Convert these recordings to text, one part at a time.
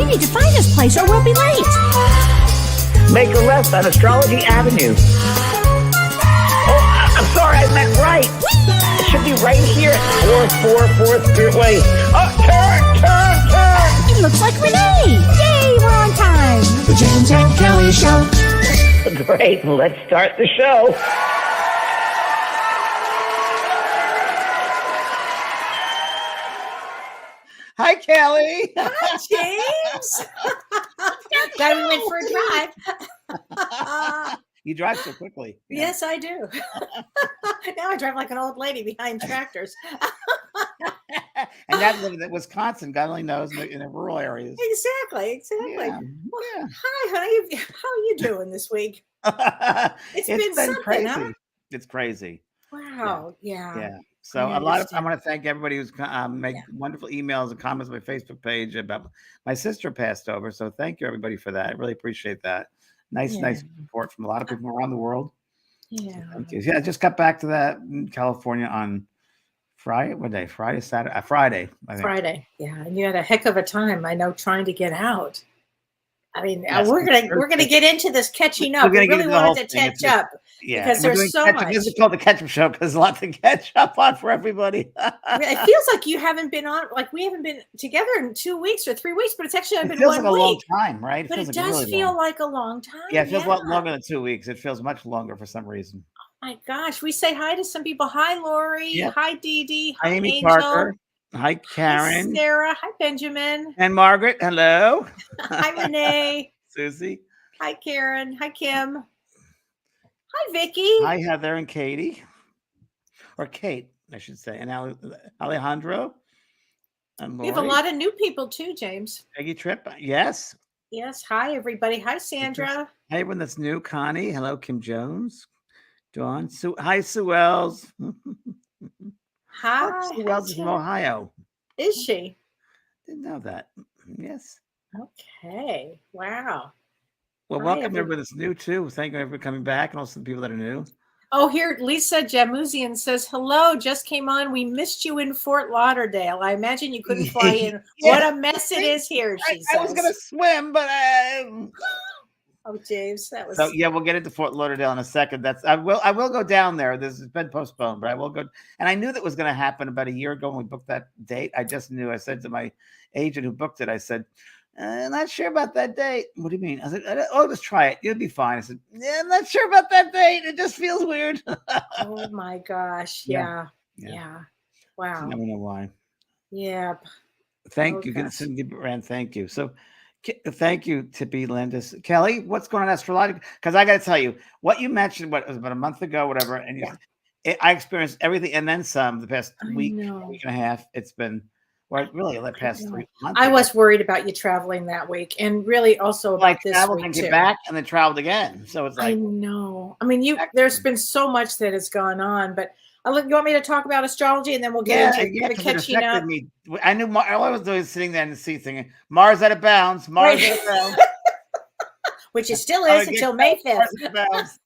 need to find this place or we'll be late. Make a left on Astrology Avenue. Oh, I'm sorry, I meant right. It should be right here. 4th Streetway. Oh, turn. It looks like Renee. Yay, we're on time. The James and Kellee Show. Great, let's start the show. Hi, Kellee. Hi, James. Glad we went for a drive. You drive so quickly. Yes, I do. Now I drive like an old lady behind tractors. And that lived in Wisconsin, God only knows, in the rural areas. Exactly. Yeah. Well, Yeah. Hi, honey. How are you doing this week? It's been something, crazy. huh? It's crazy. Wow. Yeah. So I I want to thank everybody who's make wonderful emails and comments on my Facebook page about my sister passed over. So thank you everybody for that. I really appreciate that. Nice support from a lot of people around the world. Yeah. Thank you. Yeah, I just got back to that in California on Friday. What day? Friday, Saturday, Friday. I think. Friday. Yeah, and you had a heck of a time. I know, trying to get out. I mean, Yes, we're gonna get into this catching up. We really wanted to catch up because there's so much. This is called the catch-up show because there's a lot to catch up on for everybody. It feels like you haven't been on, like we haven't been together in 2 weeks or 3 weeks, but it's actually been 1 week. It feels like a long time, right? But it does feel like a long time. Yeah, it feels a lot longer than 2 weeks. It feels much longer for some reason. My gosh, we say hi to some people. Hi, Lori. Yep. Hi, Dee Dee. Hi, Hi, Amy Angel. Parker. Hi, Karen. Hi, Sarah. Hi, Benjamin. And Margaret. Hello. Hi, Renee. Susie. Hi, Karen. Hi, Kim. Hi, Vicky. Hi, Heather and Katie. Or Kate, I should say. And Alejandro. And We have a lot of new people too, James. Peggy Tripp. Yes. Yes. Hi, everybody. Hi, Sandra. Hi, everyone that's new. Connie. Hello, Kim Jones. Dawn. Hi, Sue Wells. Hi. Sue Wells is from Ohio. Is she? Didn't know that. Yes. Okay. Wow. Well, welcome everyone that's new too. Thank you for coming back, and also the people that are new. Oh, here Lisa Jamuzian says, hello, just came on. We missed you in Fort Lauderdale. I imagine you couldn't fly in. What a mess it is here, she says. I was going to swim, but oh, James, that was so yeah, we'll get into Fort Lauderdale in a second. I will go down there. This has been postponed, but I will go. And I knew that was going to happen about a year ago when we booked that date. I just knew. I said to my agent who booked it, I said, I'm not sure about that date. What do you mean? I said, just try it. You'll be fine. I said, yeah, I'm not sure about that date. It just feels weird. Oh my gosh. Yeah. Wow. I never know why. Yeah. Thank you. Rand, thank you. So thank you, Tippy Landis. Kellee, what's going on astrologically? Because I got to tell you, what you mentioned, what was about a month ago, whatever, and I experienced everything and then some the past week and a half. It's been really the past 3 months. I was worried about you traveling that week, and really also about this traveled week and too. Get back and then traveled again. So it's like I know. I mean, there's been so much that has gone on, but you want me to talk about astrology, and then we'll get into the catching up. I knew all I was doing is sitting there in the seat thinking, Mars out of bounds, Mars out of bounds. Which it still is until May 5th.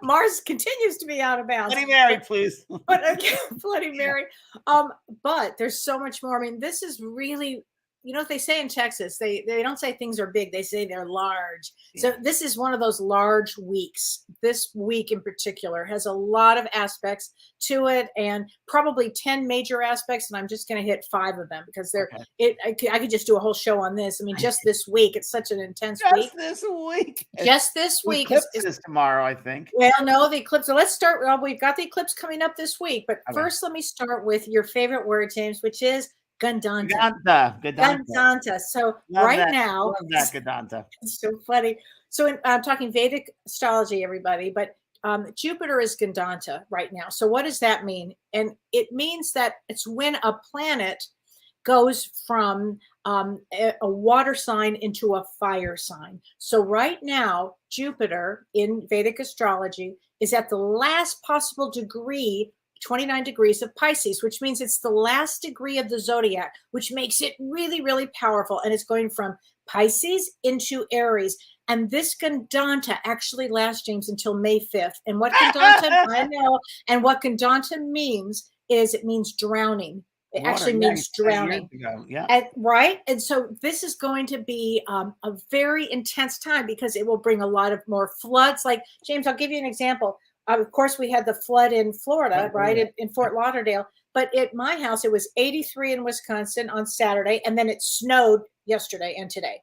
Mars continues to be out of bounds. Bloody Mary, please. Bloody Mary. But there's so much more. I mean, this is really, what they say in Texas, they don't say things are big, they say they're large. Yeah. So this is one of those large weeks. This week in particular has a lot of aspects to it, and probably 10 major aspects, and I'm just going to hit 5 of them because I could just do a whole show on this. I mean, just this week, it's such an intense week. Just this week is tomorrow, I think. Well, no, the eclipse. So let's start. Well, we've got the eclipse coming up this week, but first let me start with your favorite word, James, which is Gandanta. Gandanta. So now, Gandanta. It's so funny. So I'm talking Vedic astrology, everybody, but Jupiter is Gandanta right now. So what does that mean? And it means that it's when a planet goes from a water sign into a fire sign. So right now, Jupiter in Vedic astrology is at the last possible degree, 29 degrees of Pisces, which means it's the last degree of the zodiac, which makes it really, really powerful. And it's going from Pisces into Aries. And this Gandanta actually lasts, James, until May 5th. And what Gandanta, I know, and what Gandanta means is it means drowning. It Water, actually yeah, means you said drowning. years ago. Yeah. And, right. And so this is going to be a very intense time because it will bring a lot of more floods. Like, James, I'll give you an example. Of course, we had the flood in Florida, right, in Fort Lauderdale. But at my house, it was 83 in Wisconsin on Saturday, and then it snowed yesterday and today.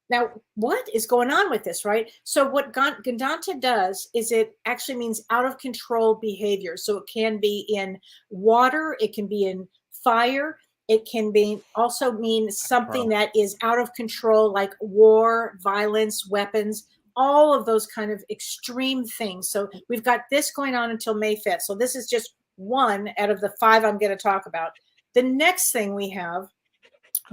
Now, what is going on with this, right? So what Gandanta does is it actually means out of control behavior. So it can be in water, it can be in fire, it can be also mean something that is out of control, like war, violence, weapons, all of those kind of extreme things. So we've got this going on until May 5th. So this is just one out of the 5 I'm going to talk about. The next thing we have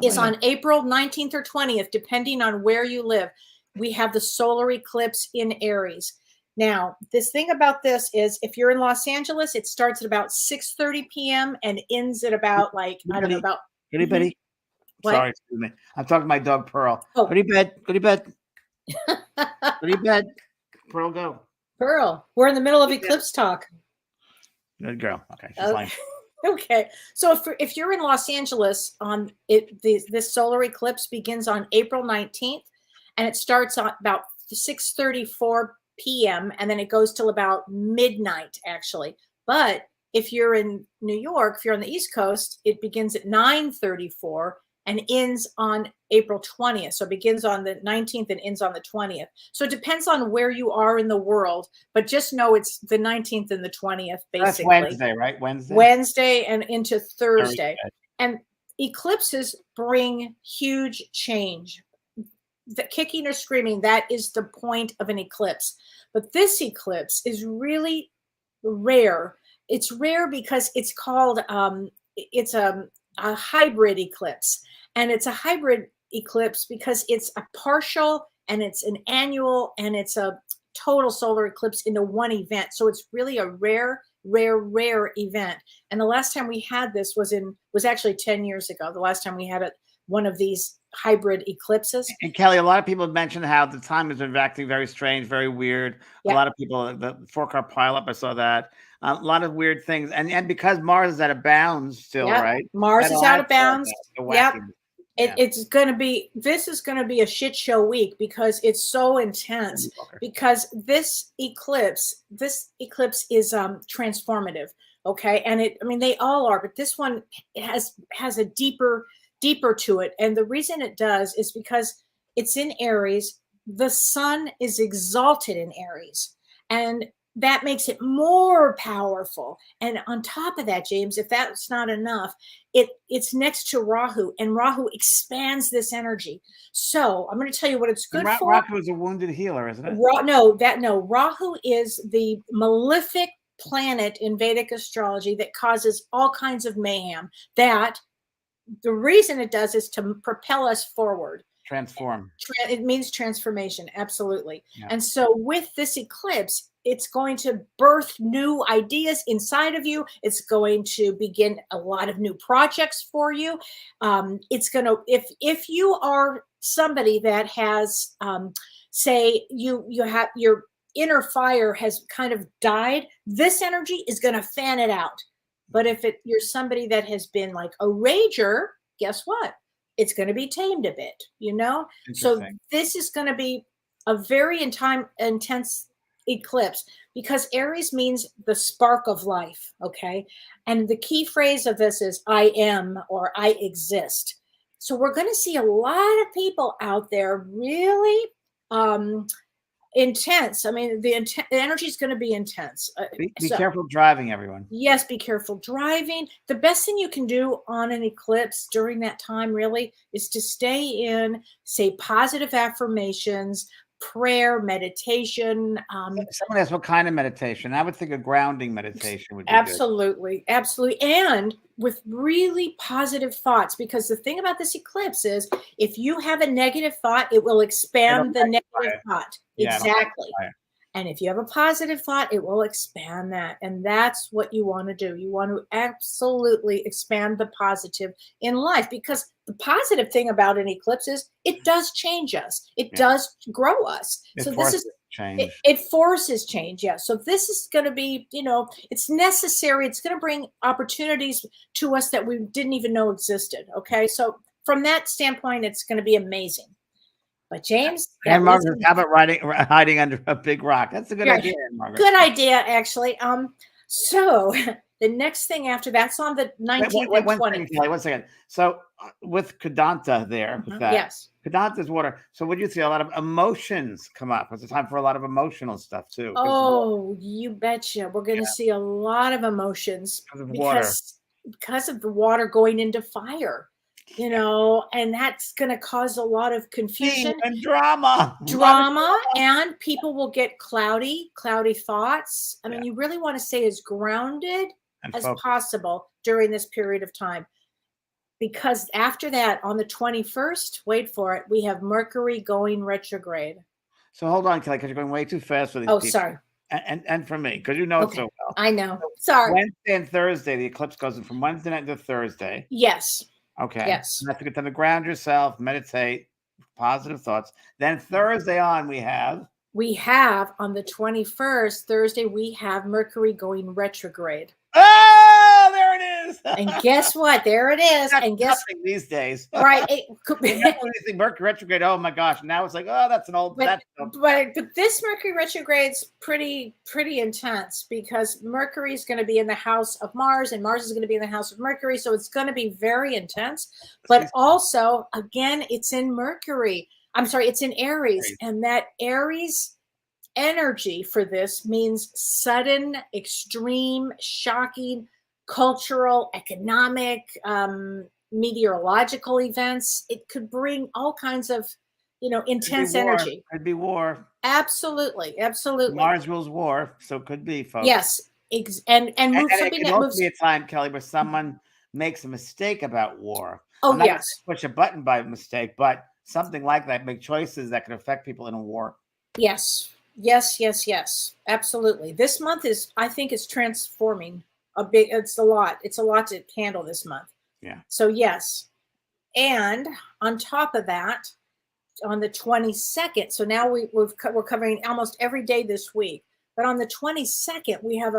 is on April 19th or 20th, depending on where you live. We have the solar eclipse in Aries. Now, this thing about this is if you're in Los Angeles, it starts at about 6:30 p.m. and ends at about I don't know, about. Anybody? What? Sorry, excuse me. I'm talking to my dog, Pearl. Oh. Go to bed. Go to bed. Go to bed. Pearl, go. Pearl, we're in the middle of eclipse talk. Good girl. Okay, she's fine. Okay, so if you're in Los Angeles, this solar eclipse begins on April 19th, and it starts on about 6:34 p.m. and then it goes till about midnight, actually. But if you're in New York, if you're on the East Coast, it begins at 9:34 and ends on April 20th. So it begins on the 19th and ends on the 20th. So it depends on where you are in the world, but just know it's the 19th and the 20th, basically. That's Wednesday, right? Wednesday and into Thursday. And eclipses bring huge change. The kicking or screaming, that is the point of an eclipse. But this eclipse is really rare. It's rare because it's called, it's a hybrid eclipse. And it's a hybrid eclipse because it's a partial and it's an annual and it's a total solar eclipse into one event. So it's really a rare event. And the last time we had this was actually 10 years ago. The last time we had one of these hybrid eclipses. And Kelly, a lot of people have mentioned how the time has been acting very strange, very weird. Yeah. A lot of people, the 4-car pileup, I saw that. A lot of weird things. And because Mars is out of bounds still, right? Mars is out of bounds. Yep. Yeah. This is going to be a shit show week because it's so intense, because this eclipse is transformative. Okay. And they all are, but this one has a deeper to it. And the reason it does is because it's in Aries. The sun is exalted in Aries, and that makes it more powerful. And on top of that, James, if that's not enough, it's next to Rahu, and Rahu expands this energy. So I'm going to tell you what it's good for. Rahu is a wounded healer, isn't it? Rahu is the malefic planet in Vedic astrology that causes all kinds of mayhem. That the reason it does is to propel us forward. Transform. It means transformation. Absolutely. Yeah. And so with this eclipse, it's going to birth new ideas inside of you. It's going to begin a lot of new projects for you. It's going to, if you are somebody that has, say you have your inner fire has kind of died, this energy is going to fan it out. But if you're somebody that has been like a rager, guess what? It's going to be tamed a bit, So this is going to be a very intense eclipse, because Aries means the spark of life. Okay. And the key phrase of this is I am, or I exist. So we're going to see a lot of people out there really intense. I mean, the energy is going to be intense. Be careful driving, everyone. Yes, be careful driving. The best thing you can do on an eclipse during that time really is to stay in, say positive affirmations, prayer, meditation. Someone asked what kind of meditation. I would think a grounding meditation would be absolutely, good. Absolutely. And with really positive thoughts, because the thing about this eclipse is if you have a negative thought, it will expand the negative thought. Yeah, exactly. And if you have a positive thought, it will expand that. And that's what you want to do. You want to absolutely expand the positive in life, because the positive thing about an eclipse is it does change us. It Yeah. does grow us. It So this forces is change. it forces change. Yeah. So this is going to be, it's necessary. It's going to bring opportunities to us that we didn't even know existed. Okay. So from that standpoint, it's going to be amazing. But James, And Margaret, how about hiding under a big rock? That's a good yeah, idea, Margaret. good idea, actually. So the next thing after that's on the 19th and 20th. Kelly, 1 second. So with Kadanta there, with that, Yes. Kadanta's water. So what do you see? A lot of emotions come up. It's a time for a lot of emotional stuff too. Oh, you betcha. We're going to see a lot of emotions Because of water. because of the water going into fire, and that's going to cause a lot of confusion, and drama, and people will get cloudy thoughts. I mean, you really want to stay as grounded and as focus. possible during this period of time. Because after that, on the 21st, wait for it, we have Mercury going retrograde. So hold on, Kelly, because you're going way too fast for these people. Sorry. And for me, because you know it so well. I know. Sorry. Wednesday and Thursday, the eclipse goes in from Wednesday night to Thursday. Yes. Okay. Yes. You have to get time to ground yourself, meditate, positive thoughts. Then Thursday on, we have on the 21st, Thursday, we have Mercury going retrograde. Oh, there it is. And guess what? There it is. That's and guess nothing these days. Right. Mercury retrograde. Oh my gosh. Now it's like, oh, that's an old. But this Mercury retrograde's pretty intense, because Mercury is going to be in the house of Mars, and Mars is going to be in the house of Mercury. So it's going to be very intense. But also, again, it's in Mercury. I'm sorry, it's in Aries. And that Aries energy for this means sudden, extreme, shocking, cultural, economic, meteorological events. It could bring all kinds of, intense energy. Could be war. Absolutely. Mars rules war, so it could be, folks. Yes, and move it something could that also moves. be a time, Kelly, where someone makes a mistake about war. Oh, yes. Push a button by mistake, but something like that, make choices that can affect people in a war. Yes. Absolutely. This month I think is transforming it's a lot to handle this month. Yeah. So yes. And on top of that, on the 22nd, so now we're covering almost every day this week, but on the 22nd, we have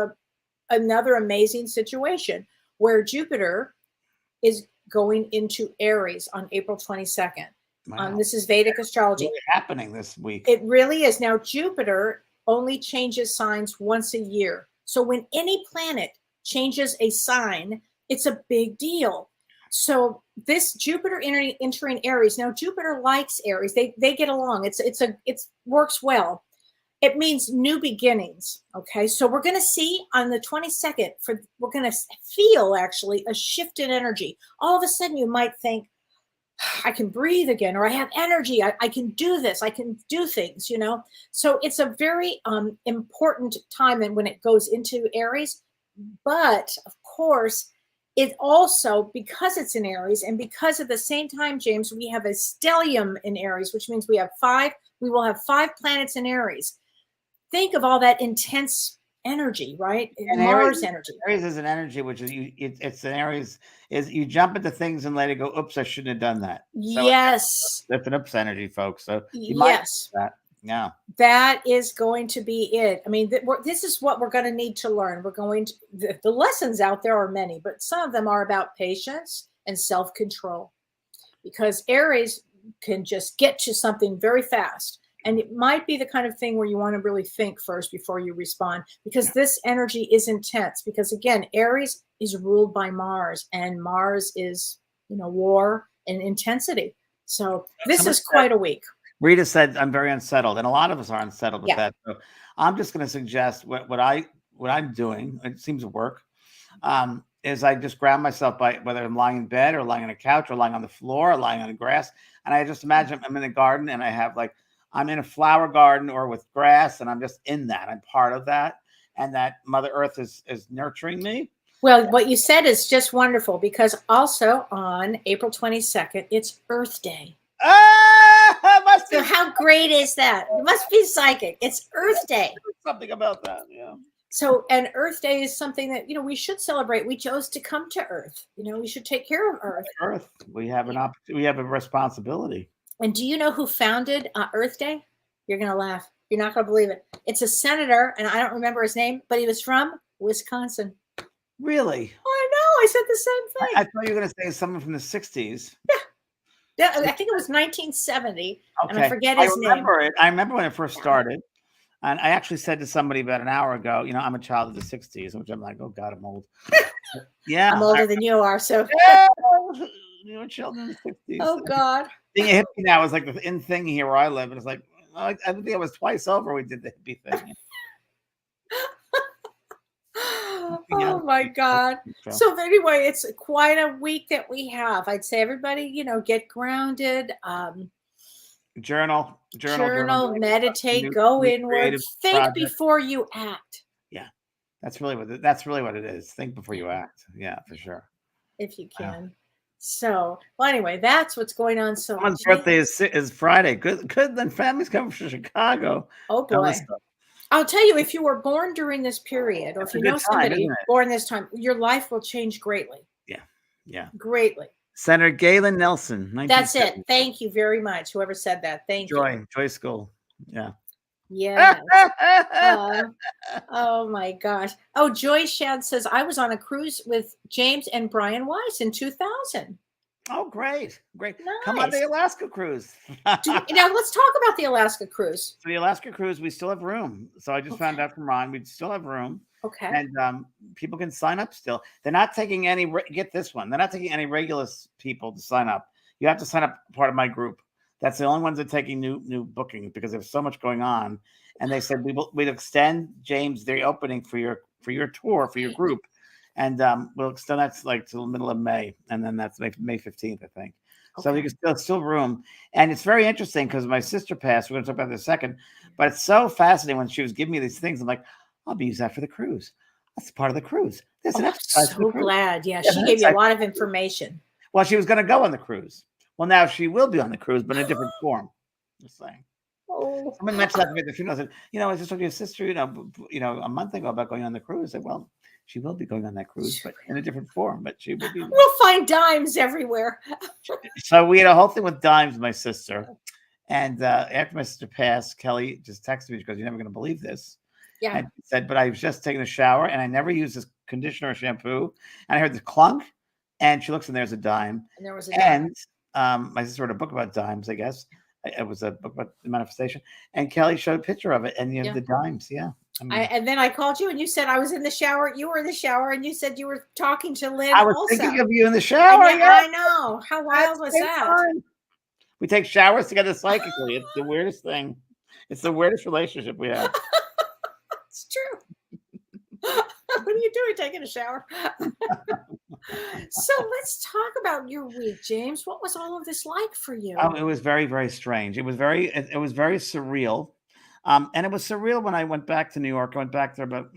another amazing situation where Jupiter is going into Aries on April 22nd. Wow. This is Vedic astrology. It's really happening this week. It really is. Now, Jupiter only changes signs once a year. So when any planet changes a sign, it's a big deal. So this Jupiter entering Aries. Now, Jupiter likes Aries. They get along. It works well. It means new beginnings. Okay. So we're going to see on the 22nd, we're going to feel actually a shift in energy. All of a sudden you might think, I can breathe again, or I have energy. I can do this. I can do things, So it's a very important time, and when it goes into Aries. But of course, it also, because it's in Aries, and because at the same time, James, we have a stellium in Aries, which means we will have 5 planets in Aries. Think of all that intense energy, right? And Mars energy. Aries is an energy, which is it's an Aries is you jump into things and later go, oops, I shouldn't have done that. So yes. That's an oops energy, folks. So you yes. might that. Yeah. That is going to be it. I mean, this is what we're going to need to learn. We're going to, the lessons out there are many, but some of them are about patience and self-control, because Aries can just get to something very fast. And it might be the kind of thing where you want to really think first before you respond, because this energy is intense. Because again, Aries is ruled by Mars, and Mars is, war and intensity. So this is quite a week. Rita said, I'm very unsettled, and a lot of us are unsettled with that. So I'm just going to suggest what I'm doing. It seems to work. Is I just ground myself by whether I'm lying in bed or lying on a couch or lying on the floor or lying on the grass. And I just imagine I'm in the garden and I have I'm in a flower garden or with grass, and I'm just in that. I'm part of that. And that Mother Earth is nurturing me. Well, what you said is just wonderful, because also on April 22nd, it's Earth Day. Must be so How great is that? You must be psychic. It's Earth Day. Something about that. Yeah. So, and Earth Day is something that, we should celebrate. We chose to come to Earth. We should take care of Earth. Earth. We have an opportunity. We have a responsibility. And do you know who founded Earth Day? You're going to laugh. You're not going to believe it. It's a senator, and I don't remember his name, but he was from Wisconsin. Really? I know. I said the same thing. I thought you were going to say someone from the 60s. Yeah. I think it was 1970. Okay. And I forget his name. I remember when it first started. And I actually said to somebody about an hour ago, I'm a child of the 60s, which I'm like, oh God, I'm old. Yeah. I'm older than you are. So you're children of the 60s. Oh God. Being a hippie now is like the in thing here where I live. And it's like, I think it was twice over we did the hippie thing. Oh my God. So anyway, it's quite a week that we have. I'd say everybody, get grounded, journal, meditate, go inward, think before you act. Yeah. That's really what it is. Think before you act. Yeah, for sure. If you can. Wow. So, well, anyway, that's what's going on. So someone's birthday is Friday. Good. Then families come from Chicago. Oh boy. I'll tell you, if you were born during this period, or if you know somebody born this time, your life will change greatly. Yeah. Yeah. Greatly. Senator Galen Nelson. That's it. Thank you very much. Whoever said that. Thank you. Joy School. Yeah. Yeah. Oh my gosh. Oh, Joy Shad says, I was on a cruise with James and Brian Weiss in 2000. Oh, great. Nice. Come on the Alaska cruise. Now let's talk about the Alaska cruise. So the Alaska cruise, we still have room. So I just found out from Ron, we still have room. Okay. And people can sign up still. They're not taking any, get this one. They're not taking any regular people to sign up. You have to sign up part of my group. That's the only ones that are taking new bookings because there's so much going on. And they said we'd extend, James, the opening for your tour, for your group. And we'll extend that to the middle of May. And then that's May 15th, I think. Okay. So you can still room. And it's very interesting because my sister passed. We're going to talk about that in a second. But it's so fascinating when she was giving me these things. I'm like, I'll be using that for the cruise. That's part of the cruise. There's an exercise. So glad. Yeah, she gave you a lot of information. Well, she was going to go on the cruise. Well, now she will be on the cruise, but in a different form. Just saying. Oh. Someone mentioned that to me at the funeral. I said, I just talked to your sister, a month ago about going on the cruise. I said, well, she will be going on that cruise, but in a different form. But she will be. We'll find dimes everywhere. So we had a whole thing with dimes, my sister. And after my sister passed, Kellee just texted me. She goes, you're never going to believe this. Yeah. And she said, but I was just taking a shower and I never used this conditioner or shampoo. And I heard the clunk. And she looks and there's a dime. And there was a dime. And my sister wrote a book about dimes, I guess. It was a book about the manifestation. And Kellee showed a picture of it. And you have the dimes. Yeah. And then I called you and you said I was in the shower. You were in the shower and you said you were talking to Lynn. I was thinking of you in the shower. I know. How wild was that? Fun. We take showers together psychically. It's the weirdest thing. It's the weirdest relationship we have. It's true. What are you doing taking a shower? So let's talk about your week, James. What was all of this like for you? It was very, very strange. It was very surreal. And it was surreal when I went back to New York. I went back there, but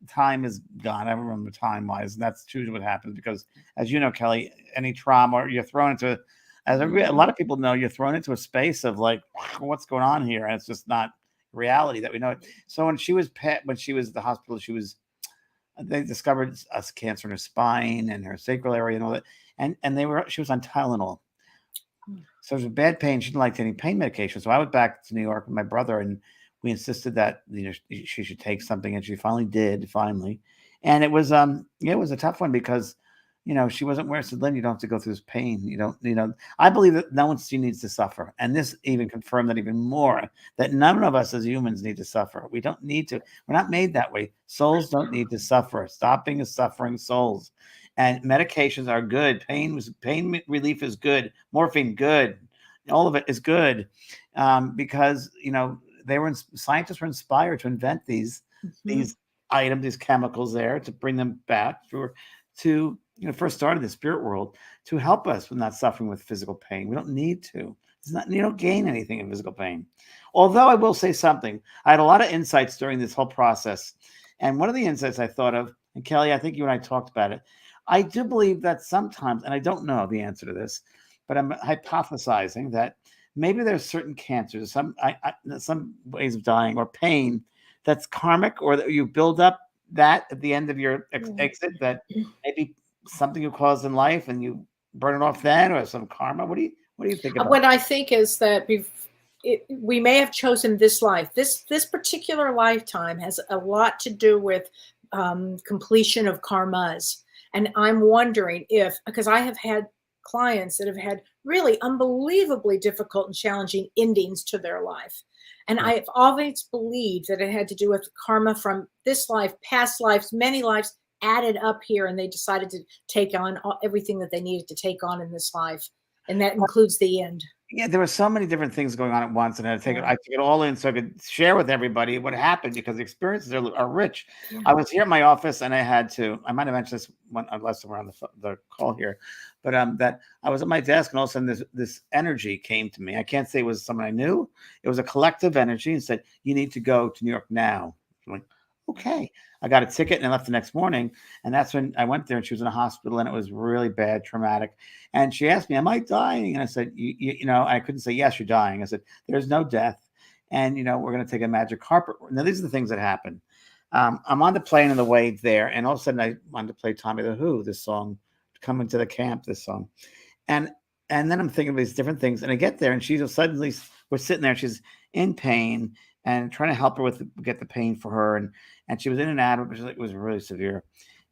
time is gone. I don't remember time-wise. And that's usually what happens because, as you know, Kellee, any trauma, or you're thrown into, a lot of people know, you're thrown into a space of like, what's going on here? And it's just not reality that we know it. So when she was at the hospital, they discovered cancer in her spine and her sacral area and all that. And she was on Tylenol. So it was a bad pain. She didn't like any pain medication. So I went back to New York with my brother and we insisted that, she should take something. And she finally did. And it was a tough one because, she wasn't where I said, Lynn, you don't have to go through this pain. I believe that no one needs to suffer. And this even confirmed that even more, that none of us as humans need to suffer. We don't need to. We're not made that way. Souls don't need to suffer. Stopping is suffering souls. And medications are good. Pain relief is good. Morphine, good. All of it is good because, scientists were inspired to invent these items, these chemicals there to bring them back to first started in the spirit world to help us with not suffering with physical pain. We don't need to. You don't gain anything in physical pain. Although I will say something, I had a lot of insights during this whole process. And one of the insights I thought of, and Kellee, I think you and I talked about it. I do believe that sometimes, and I don't know the answer to this, but I'm hypothesizing that maybe there's certain cancers, some ways of dying or pain that's karmic, or that you build up that at the end of your exit, that maybe something you caused in life and you burn it off then, or some karma. What do you think about What I think is that we may have chosen this life. This particular lifetime has a lot to do with completion of karmas. And I'm wondering if, because I have had clients that have had really unbelievably difficult and challenging endings to their life. And Yeah. I've always believed that it had to do with karma from this life, past lives, many lives added up here. And they decided to take on everything that they needed to take on in this life. And that includes the end. Yeah, there were so many different things going on at once, and I took Yeah. it all in so I could share with everybody what happened, because the experiences are rich. Yeah. I was here in my office, and I might have mentioned this one unless we're on the call here, but that I was at my desk, and all of a sudden this energy came to me. I can't say it was someone I knew. It was a collective energy, and said, "You need to go to New York now." I'm like, okay. I got a ticket and I left the next morning. And that's when I went there, and she was in a hospital, and it was really bad, traumatic. And she asked me, am I dying? And I said, you know, I couldn't say, yes, you're dying. I said, there's no death. And, you know, we're going to take a magic carpet. Now, these are the things that happen. I'm on the plane on the way there, and all of a sudden I wanted to play Tommy the Who, this song, Coming to the Camp, this song. And then I'm thinking of these different things. And I get there, and she's suddenly, we're sitting there, and she's in pain, and trying to help her get the pain for her. And she was in and out of it. It was really severe.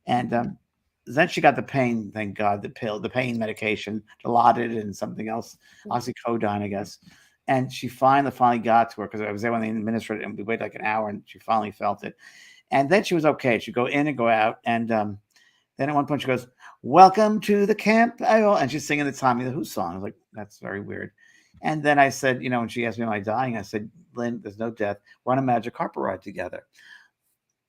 And then she got the pain, thank God, the pain medication, Dilaudid and something else, oxycodone, I guess. And she finally got to her, because I was there when they administered it, and we waited like an hour, and she finally felt it. And then she was okay. She'd go in and go out. And then at one point she goes, welcome to the camp. And she's singing the Tommy the Who song. I was like, that's very weird. And then I said, you know, when she asked me, am I dying? I said, Lynn, there's no death. We're on a magic carpet ride together.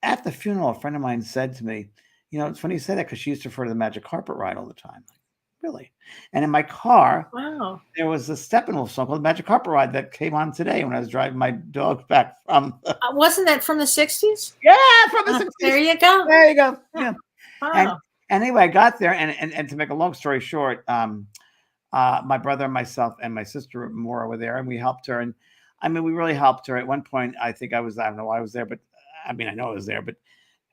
At the funeral, a friend of mine said to me, you know, it's funny you say that, because she used to refer to the magic carpet ride all the time. Like, really? And in my car, Wow. there was a Steppenwolf song called Magic Carpet Ride that came on today when I was driving my dog back from. Wasn't that from the 60s? Yeah, from the 60s. There you go. There you go. Yeah. Wow. And anyway, I got there, and to make a long story short, my brother and myself and my sister Maura were there, and we helped her. And I mean, we really helped her. At one point, I don't know why I was there, but I mean, I know I was there, but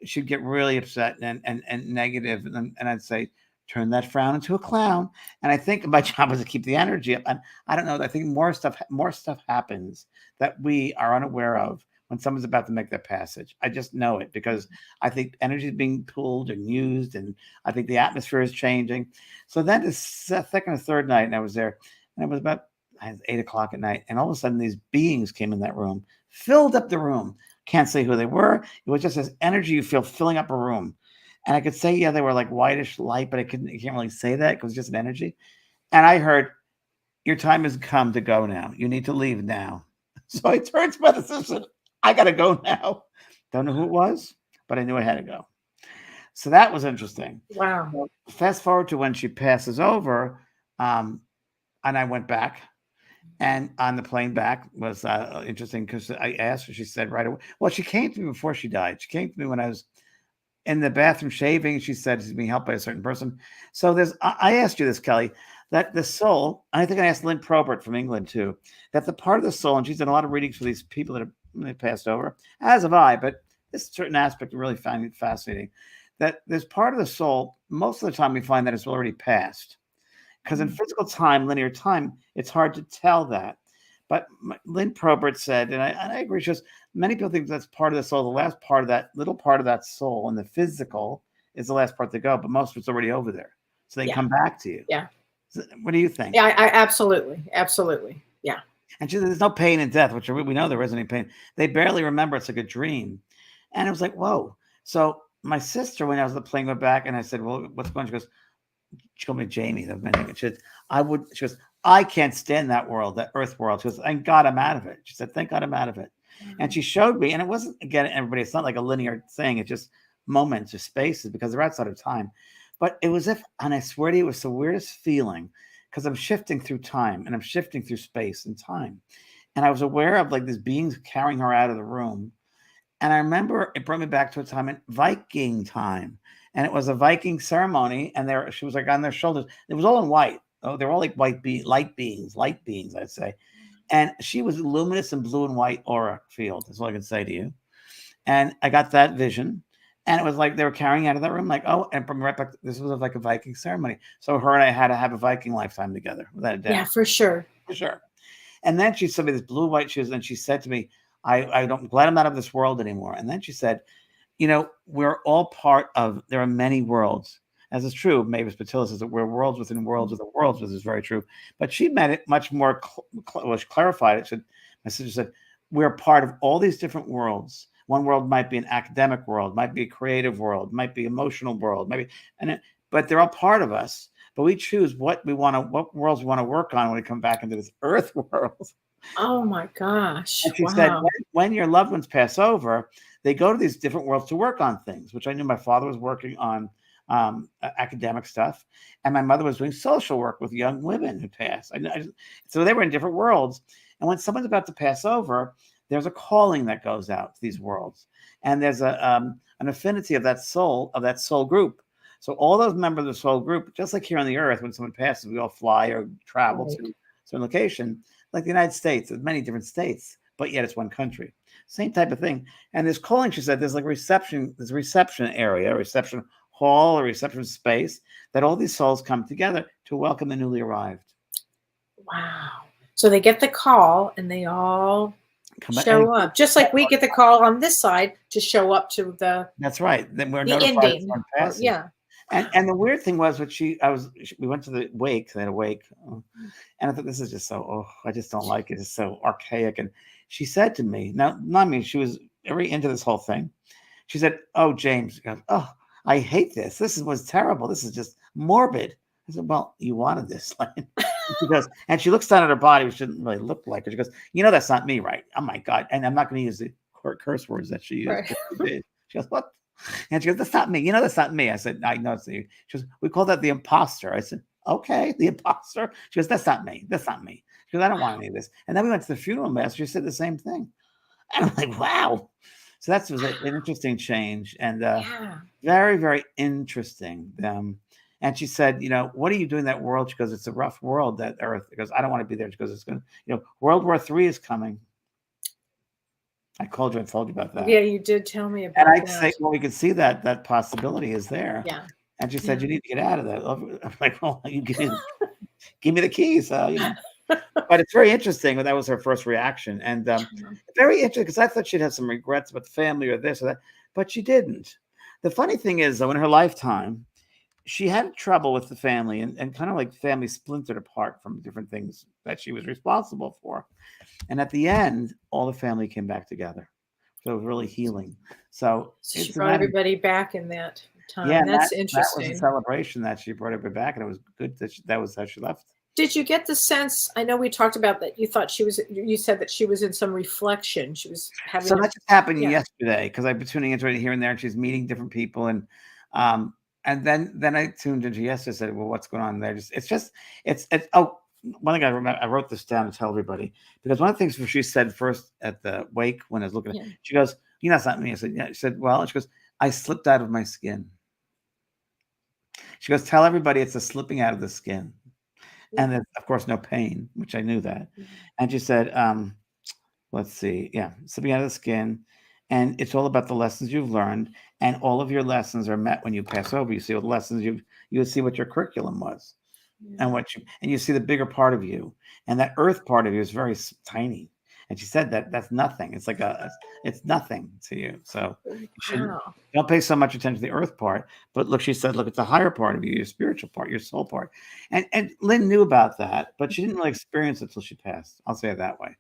she'd get really upset and negative, and I'd say, turn that frown into a clown. And I think my job was to keep the energy up. And I don't know, I think more stuff happens that we are unaware of when someone's about to make that passage. I just know it, because I think energy is being pulled and used, and I think the atmosphere is changing. So then the second or third night, and I was there, and it was about 8 o'clock at night, and all of a sudden these beings came in that room, filled up the room. Can't say who they were. It was just this energy you feel filling up a room. And I could say, yeah, they were like whitish light, but I can't really say that, because it's just an energy. And I heard, your time has come to go now. You need to leave now. So I turned to my assistant, I got to go now. Don't know who it was, but I knew I had to go. So that was interesting. Wow. So fast forward to when she passes over, and I went back. And on the plane back was interesting, because I asked her, she said right away, well, she came to me before she died. She came to me when I was in the bathroom shaving. She said she's being helped by a certain person. So I asked you this, Kellee, that the soul, and I think I asked Lynn Probert from England too, that the part of the soul, and she's done a lot of readings for these people that have passed over, as have I, but this certain aspect I really find it fascinating, that there's part of the soul, most of the time we find that it's already passed. Because in physical time, linear time, it's hard to tell that. But Lynn Probert said, and I agree, she goes, many people think that's part of the soul. The last part of that, little part of that soul in the physical is the last part to go, but most of it's already over there. So they come back to you. Yeah. So what do you think? Yeah, I absolutely. Absolutely. Yeah. And there's no pain in death, which we know there isn't any pain. They barely remember. It's like a dream. And it was like, whoa. So my sister, when I was playing, went back, and I said, well, what's going on? She goes, she called me Jamie. She goes, I can't stand that world, that earth world. She goes, thank God I'm out of it. She said, thank God I'm out of it. And she showed me, and it wasn't, again, everybody, it's not like a linear thing. It's just moments or spaces, because they're outside of time. But it was and I swear to you, it was the weirdest feeling, because I'm shifting through time, and I'm shifting through space and time. And I was aware of like these beings carrying her out of the room. And I remember it brought me back to a time in Viking time. And it was a Viking ceremony, and she was like on their shoulders. It was all in white. they're all like light beings, I'd say. And she was luminous and blue and white aura field. That's all I can say to you. And I got that vision. And it was like they were carrying out of that room, like, oh, and from right back, this was like a Viking ceremony. So her and I had to have a Viking lifetime together, without a doubt. Yeah, for sure. For sure. And then she sent me this blue white shoes, and she said to me, I'm glad I'm not of this world anymore. And then she said, we're all part of, there are many worlds. As is true, Mavis Patil says that we're worlds within worlds within worlds, which is very true. But she meant it much more, she clarified it. My sister said, we're part of all these different worlds. One world might be an academic world, might be a creative world, might be emotional world, but they're all part of us. But we choose what worlds we want to work on when we come back into this earth world. Oh my gosh. And she said, when your loved ones pass over, they go to these different worlds to work on things, which I knew my father was working on academic stuff, and my mother was doing social work with young women who passed. So they were in different worlds. And when someone's about to pass over, there's a calling that goes out to these worlds, and there's an affinity of that soul group. So all those members of the soul group, just like here on the earth, when someone passes, we all fly or travel to a certain location. Like the United States, there's many different states, but yet it's one country. Same type of thing. And this calling, she said, there's like there's a reception area, a reception hall, a reception space that all these souls come together to welcome the newly arrived. Wow. So they get the call and they all show up, just like we get the call on this side to show up to the. That's right. Then we're the ending. Yeah. And the weird thing was we went to the wake, they had a wake, and I thought, this is just so, I just don't like it. It's so archaic. And she said to me, now, not me, she was very into this whole thing. She said, oh, James, she goes, oh, I hate this. This was terrible. This is just morbid. I said, well, you wanted this. She goes, and she looks down at her body, which didn't really look like her. She goes, that's not me, right? Oh my God. And I'm not going to use the curse words that she used. Right. She goes, what? And she goes, that's not me. That's not me. I said, I know it's you. She goes, we call that the imposter. I said, okay, the imposter. She goes, that's not me. That's not me. She goes, I don't want any of this. And then we went to the funeral mass. She said the same thing. And I'm like, wow. So that was an interesting change, and very, very interesting. And she said, what are you doing in that world? She goes, it's a rough world, that earth. She goes, I don't want to be there. She goes, it's going to, World War III is coming. I called you and told you about that. Yeah, you did tell me about that. And I'd say, well, we can see that possibility is there. Yeah. And she said, you need to get out of that. I'm like, well, you give me the keys. But it's very interesting. That was her first reaction. And very interesting, because I thought she'd have some regrets about the family or this or that, but she didn't. The funny thing is, though, in her lifetime, she had trouble with the family, and kind of like family splintered apart from different things that she was responsible for. And at the end, all the family came back together. So it was really healing. So she brought everybody back in that time. Yeah, that's interesting. That was a celebration that she brought everybody back, and it was good that was how she left. Did you get the sense? I know we talked about that. You thought you said that she was in some reflection. She was having. So that just happened yesterday, because I've been tuning into it here and there, and she's meeting different people, and then I tuned into yesterday. Said, well, what's going on there? One thing I remember, I wrote this down to tell everybody, because one of the things she said first at the wake when I was looking at it, she goes, it's not me. I said, yeah. She said, well, she goes, I slipped out of my skin. She goes, tell everybody it's a slipping out of the skin. And then, of course, no pain, which I knew that. And she said, let's see. Yeah, slipping out of the skin. And it's all about the lessons you've learned. And all of your lessons are met when you pass over. You see all the lessons you see what your curriculum was. Yeah. And you see the bigger part of you. And that earth part of you is very tiny. And she said that's nothing. It's like it's nothing to you. So you don't pay so much attention to the earth part. But look, she said, it's a higher part of you, your spiritual part, your soul part. And Lynn knew about that, but she didn't really experience it until she passed. I'll say it that way.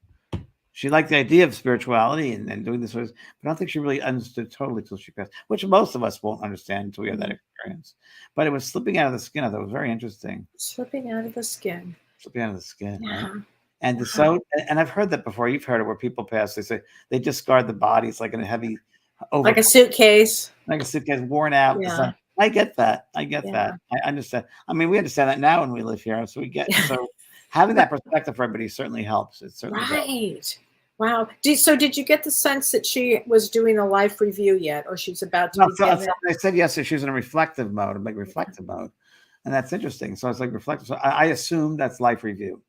She liked the idea of spirituality and doing this, but I don't think she really understood totally till she passed, which most of us won't understand until we have that experience. But it was slipping out of the skin. I thought it was very interesting. Slipping out of the skin. Slipping out of the skin. Yeah. Right? And I've heard that before. You've heard it where people pass. They say they discard the bodies like in a heavy, like a suitcase, worn out. Yeah. I get that. I understand. I mean, we understand that now when we live here. So having that perspective for everybody certainly helps. It certainly does. Wow. Did you get the sense that she was doing a life review yet, or she's about to begin it? I said yes. She was in a reflective mode, a big reflective mode. And that's interesting. So it's like reflective. So I assume that's life review.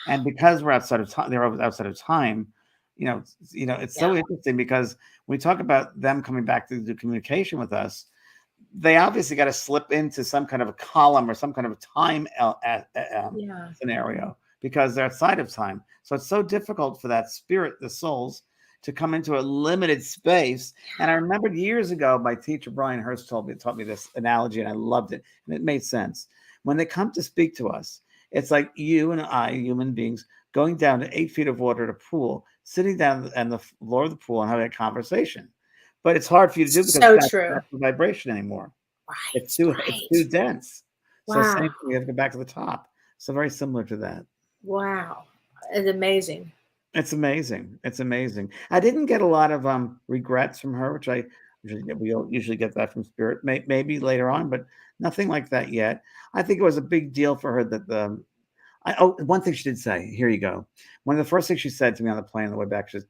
And because we're outside of time, they're outside of time, it's so interesting because when we talk about them coming back to do communication with us, they obviously got to slip into some kind of a column or some kind of a time scenario because they're outside of time. So it's so difficult for that spirit, the souls, to come into a limited space. And I remembered years ago, my teacher, Brian Hurst, taught me this analogy, and I loved it. And it made sense. When they come to speak to us, it's like you and I, human beings, going down to 8 feet of water at a pool, sitting down on the floor of the pool and having a conversation. But it's hard for you to do because that's not the vibration anymore. Right, it's too dense. Wow. So same thing, you have to go back to the top. So very similar to that. Wow. It's amazing. It's amazing. It's amazing. I didn't get a lot of regrets from her, which we usually get that from spirit. Maybe later on, but nothing like that yet. I think it was a big deal for her that one thing she did say. Here you go. One of the first things she said to me on the plane on the way back, she says,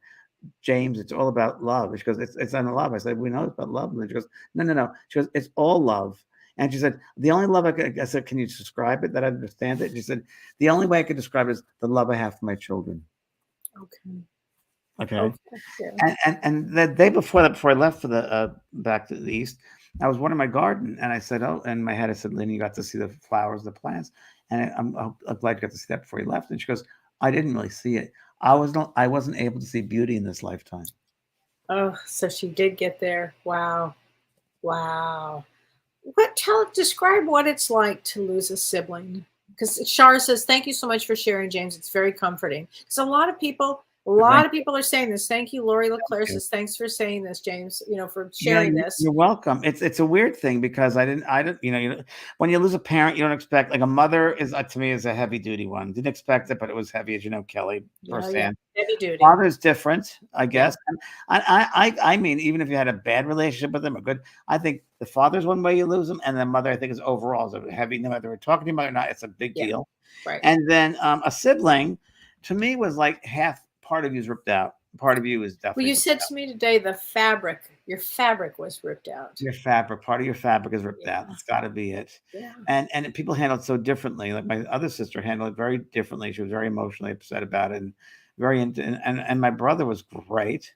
"James, it's all about love." She goes, "It's on love." I said, "We know it's about love." And she goes, "No." She goes, "It's all love." And she said, "The only love I said, can you describe it that I understand it?" She said, "The only way I could describe it is the love I have for my children." Okay. And the day before I left for the back to the east, I was watering my garden, and I said, "Oh," and in my head I said, "Lynn, you got to see the flowers, the plants," and I'm glad you got to see that before you left. And she goes, "I didn't really see it. I wasn't able to see beauty in this lifetime." Oh, so she did get there. Wow. Describe what it's like to lose a sibling. Because Shara says, "Thank you so much for sharing, James. It's very comforting." Because a lot of people are saying this. Thank you. Lori LeClaire says, "Thanks for saying this, James, for sharing this." You're welcome. It's a weird thing because I didn't, when you lose a parent, you don't expect, like, a mother is, to me, is a heavy duty one. Didn't expect it, but it was heavy, as you know, Kellee, firsthand. Heavy duty. Father's different, I guess. And I mean, even if you had a bad relationship with them or good, I think the father's one way you lose them, and the mother, I think, is overall is a heavy. No matter we're talking to your mother or not, it's a big deal. Right. And then a sibling, to me, was like half part of you is ripped out. Part of you is definitely. Well, you said to me today, your fabric was ripped out. Part of your fabric is ripped out. It's got to be it. Yeah. And people handle it so differently. Like my other sister handled it very differently. She was very emotionally upset about it, and very and my brother was great.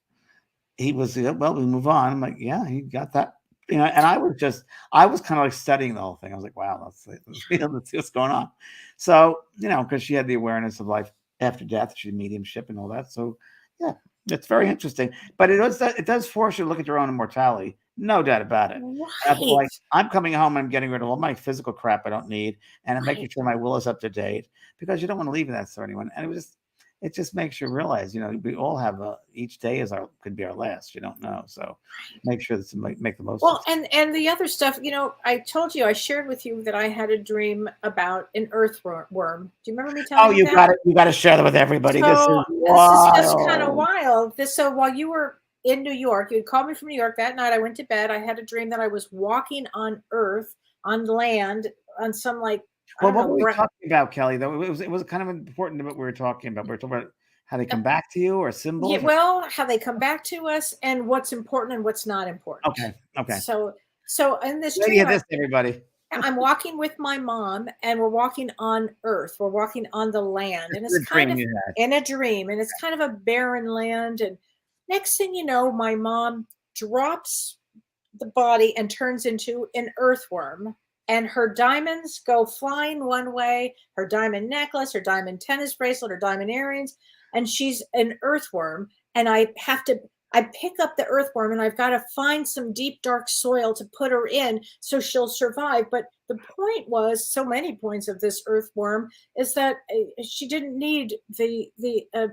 He was, well, we move on. I'm like, yeah, he got that. And I was kind of like studying the whole thing. I was like, wow, let's see what's going on. So, because she had the awareness of life after death, she had mediumship and all that. So, yeah, it's very interesting. But it does force you to look at your own immortality. No doubt about it. Right. Like, I'm coming home and I'm getting rid of all my physical crap I don't need. And I'm making sure my will is up to date because you don't want to leave that to anyone. And it just makes you realize, we all have each day could be our last. You don't know. So make sure to make the most. Well, and the other stuff, I told you, I shared with you that I had a dream about an earthworm. Do you remember me telling you that? You got to share that with everybody. So this is just kind of wild. So while you were in New York, you had called me from New York that night. I went to bed. I had a dream that I was walking on earth, on land, on some Well, what were we talking about, Kellee? Though it was kind of important to what we were talking about. We were talking about how they come back to you, or symbols. Yeah, well, how they come back to us, and what's important and what's not important. Okay. So in this dream, everybody. I'm walking with my mom, and we're walking on earth. We're walking on the land, and it's kind of in a dream, and it's kind of a barren land. And next thing you know, my mom drops the body and turns into an earthworm. And her diamonds go flying one way, her diamond necklace, her diamond tennis bracelet, her diamond earrings, and she's an earthworm. And I pick up the earthworm, and I've got to find some deep, dark soil to put her in so she'll survive. But the point was, so many points of this earthworm is that she didn't need the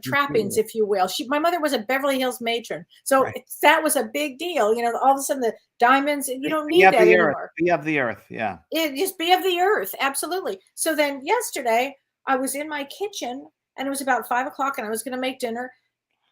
trappings, if you will. My mother was a Beverly Hills matron. So that was a big deal. All of a sudden the diamonds, you don't need that anymore. Be of the earth. Yeah. Just be of the earth. Absolutely. So then yesterday I was in my kitchen, and it was about 5:00, and I was going to make dinner,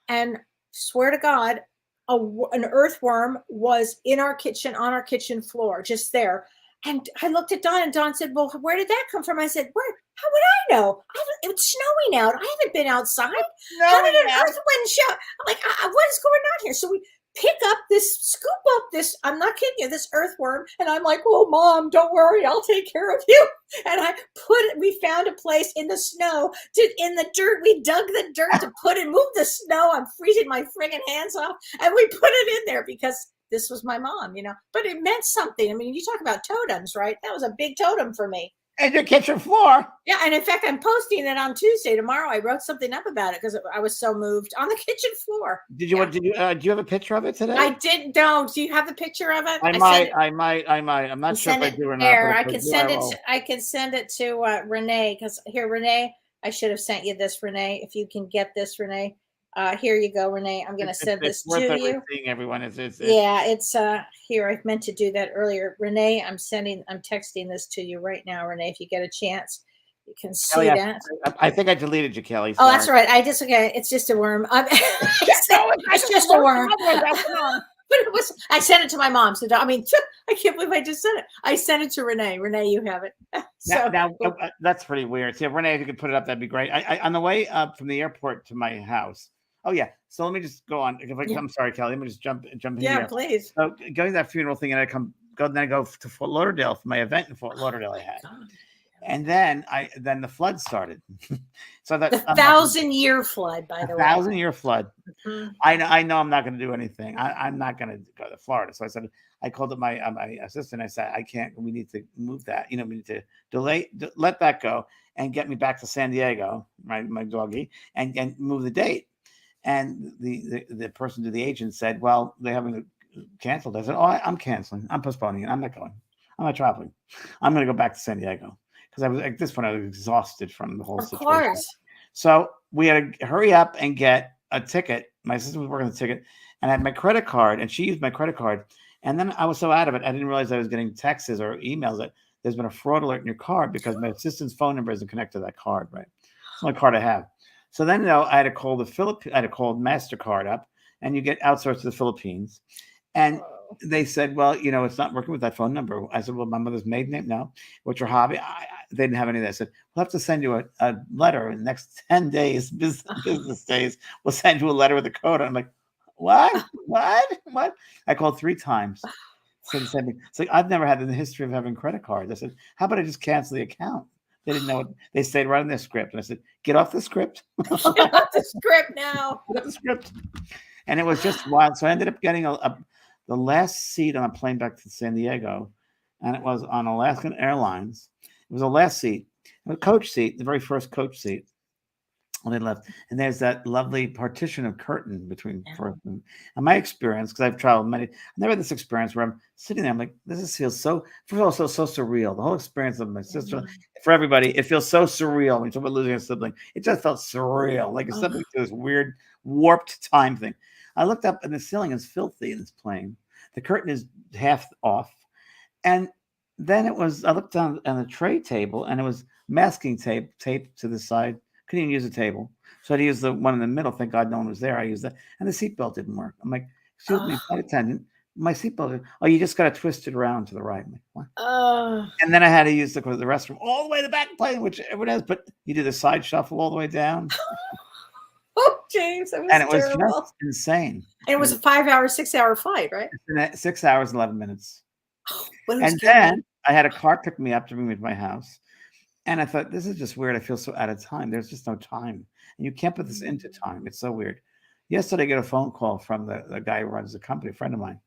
and swear to God, an earthworm was in our kitchen, on our kitchen floor, just there. And I looked at Dawn, and Dawn said, "Well, where did that come from?" I said, how would I know? It's snowing out. I haven't been outside. How did an earthworm show? I'm like, what is going on here? So scoop up this, I'm not kidding you, this earthworm. And I'm like, oh, Mom, don't worry, I'll take care of you. And we found a place in the snow, in the dirt. We dug the dirt to move the snow. I'm freezing my friggin' hands off. And we put it in there because this was my mom, but it meant something. I mean, you talk about totems, right? That was a big totem for me. And your kitchen floor. Yeah, and in fact, I'm posting it on Tuesday. Tomorrow, I wrote something up about it because I was so moved on the kitchen floor. Did you? Do you have a picture of it today? I didn't. Don't. Do you have the picture of it? I might. I'm not sure if I do or not. I can send it. I can send it to Renee because here, Renee. I should have sent you this, Renee. If you can get this, Renee. Here you go, Renee. I'm going to send this to you. Everyone is. Yeah, it's here. I meant to do that earlier, Renee. I'm texting this to you right now, Renee. If you get a chance, you can see that. I think I deleted you, Kellee. Sorry. Oh, that's right. It's just a worm. It's just a worm. But I sent it to my mom. So I can't believe I just sent it. I sent it to Renee. Renee, you have it. Now that's pretty weird. So Renee, if you could put it up, that'd be great. I on the way up from the airport to my house. Oh yeah. So let me just go on. I'm sorry, Kellee. Let me just jump in here. Yeah, please. So going to that funeral thing, and I go to Fort Lauderdale for my event in Fort Lauderdale I had. And then the flood started. So that 1,000-year flood, by the way. 1,000-year flood. Mm-hmm. I know I'm not going to do anything. I'm not going to go to Florida. So I called up my assistant. I said, I can't. We need to move that. We need to let that go and get me back to San Diego, my doggy, and move the date. And the person to the agent said, well, they haven't canceled. I said, oh, I'm canceling. I'm postponing it. I'm not going. I'm not traveling. I'm going to go back to San Diego. Because I was at this point, I was exhausted from the whole situation. Of course. So we had to hurry up and get a ticket. My sister was working the ticket, and I had my credit card, and she used my credit card. And then I was so out of it, I didn't realize I was getting texts or emails that there's been a fraud alert in your card because my assistant's phone number isn't connected to that card, right? It's the only card I have. So then, I had to call I had to call MasterCard up, and you get outsourced to the Philippines. And they said, well, it's not working with that phone number. I said, well, my mother's maiden name? No. What's your hobby? They didn't have any of that. I said, we'll have to send you a letter in the next 10 days, business days. We'll send you a letter with a code. I'm like, what? I called 3 times. So it's like, I've never had in the history of having credit cards. I said, how about I just cancel the account? They didn't know it. They stayed right on their script. And I said, get off the script. Get off the script now. Get off the script. And it was just wild. So I ended up getting the last seat on a plane back to San Diego. And it was on Alaskan Airlines. It was the last seat, a coach seat, the very first coach seat when they left. And there's that lovely partition of curtain between first and my experience, because I've traveled many. I never had this experience where I'm sitting there. I'm like, this feels so surreal. The whole experience of my sister, for everybody, it feels so surreal. When you talk about losing a sibling, it just felt surreal, like it's something to this weird warped time thing. I looked up and the ceiling is filthy in this plane. The curtain is half off, and then I looked down on the tray table, and it was masking tape taped to the side. Couldn't even use a table. So I had to use the one in the middle. Thank God no one was there. I used that. And the seatbelt didn't work. I'm like, excuse me, flight attendant, my seatbelt. Oh, you just got to twist it around to the right. I'm like, what? And then I had to use the restroom all the way to the back plane, which everyone has, but you do the side shuffle all the way down. Oh, James, that was terrible. It was just insane. And it was a 5-hour, 6-hour flight, right? 6 hours and 11 minutes. And then I had a car pick me up to bring me to my house. And I thought, this is just weird. I feel so out of time. There's just no time. And you can't put this into time. It's so weird. Yesterday, I get a phone call from the guy who runs the company, a friend of mine,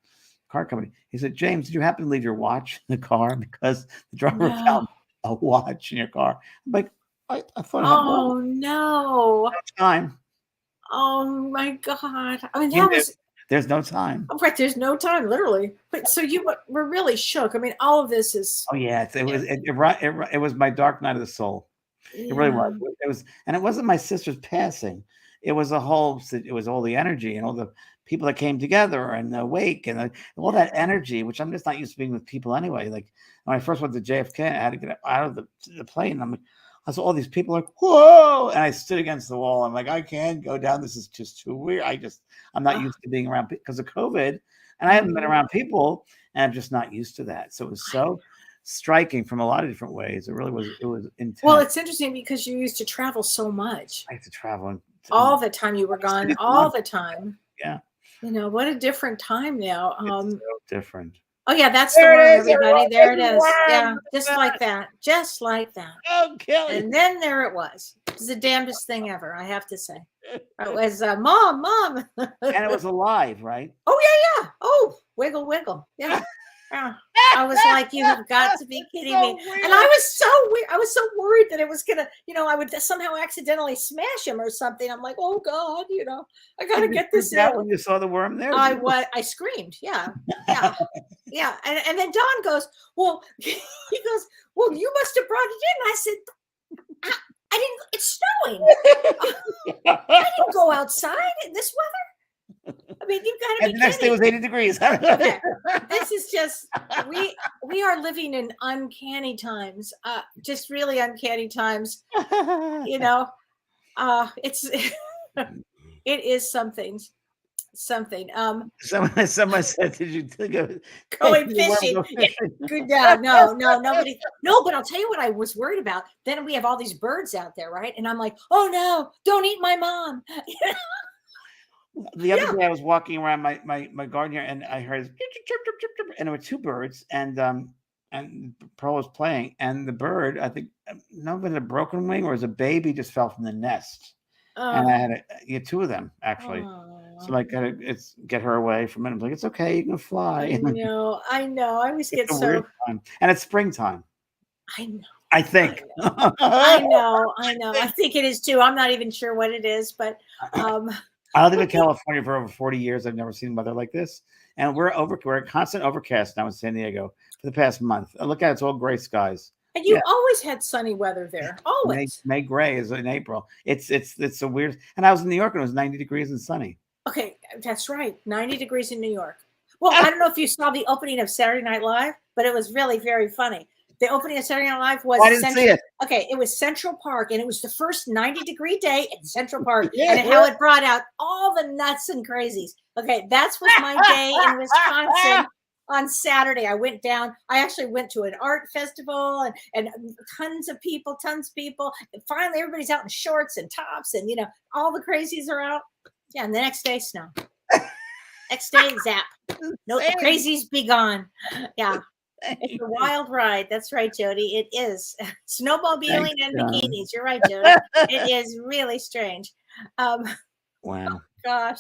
car company. He said, James, did you happen to leave your watch in the car? Because the driver found a watch in your car. I'm like, I thought I had no time. Oh, my God. I mean, there's no time. Oh, right. There's no time, literally. But so you were really shook. I mean, all of this is. Oh yeah, it was my dark night of the soul. Yeah. It really was. It was, and it wasn't my sister's passing. It was all the energy and all the people that came together and the wake and all that energy, which I'm just not used to being with people anyway. Like when I first went to JFK, I had to get out of the plane. I saw all these people like, whoa, and I stood against the wall. I'm like, I can't go down. This is just too weird. I'm not used to being around because of COVID, and I haven't been around people, and I'm just not used to that. So it was so striking from a lot of different ways. It really was. It was intense. Well, it's interesting because you used to travel so much. I had to travel all the time. You were gone all the time. Yeah. what a different time now. It's so different. Oh yeah, that's the There worm, it is. everybody. There it is. Worm. Yeah, just like that. Just like that. Oh, Kellee. And then there it was. It was the damnedest thing ever, I have to say. It was Mom. And it was alive, right? Oh yeah. Oh, wiggle, wiggle. Yeah. Yeah. I was like, you have got to be kidding So me. weird. And I was so weird. I was so worried that it was gonna, I would somehow accidentally smash him or something. I'm like, oh God, I gotta get this out in. when you saw the worm there. I screamed. Yeah. Yeah. And then Don goes, well, he goes, well, you must have brought it in. I said, I didn't, it's snowing. I didn't go outside in this weather. I mean, you've got to be And the next day kidding. was 80 degrees. Okay. This is just, we are living in uncanny times, just really uncanny times. It's, it is something. Someone said, "Did you go Going fishing?" Good. Yeah, no, nobody. No, but I'll tell you what I was worried about. Then we have all these birds out there, right? And I'm like, oh no, don't eat my mom. The other day I was walking around my garden here, and I heard and there were two birds, and Pearl was playing, and the bird, I think, no, but a broken wing or as a baby just fell from the nest, and I had two of them actually. So I gotta get her away from it. I'm like, it's okay, you can fly. I know. I always get so. And it's springtime. I know. I think. I know. I think it is too. I'm not even sure what it is, but I live in California for over 40 years. I've never seen weather like this, and we're a constant overcast now in San Diego for the past month. Look at it, it's all gray skies. And you always had sunny weather there. Always. May gray is in April. It's a weird. And I was in New York and it was 90 degrees and sunny. Okay, that's right. 90 degrees in New York. Well, I don't know if you saw the opening of Saturday Night Live, but it was really very funny. The opening of Saturday Night Live was I didn't see it. Okay, it was Central Park, and it was the first 90-degree day in Central Park, and how it brought out all the nuts and crazies. Okay, that was my day in Wisconsin. On Saturday, I went down. I actually went to an art festival and tons of people. And finally, everybody's out in shorts and tops, and all the crazies are out. Yeah, and the next day, snow. Next day, zap. No, the crazies be gone. Yeah, it's a wild ride. That's right, Jody. It is snowmobiling and bikinis. You're right, Jody. It is really strange. Wow. Oh, gosh.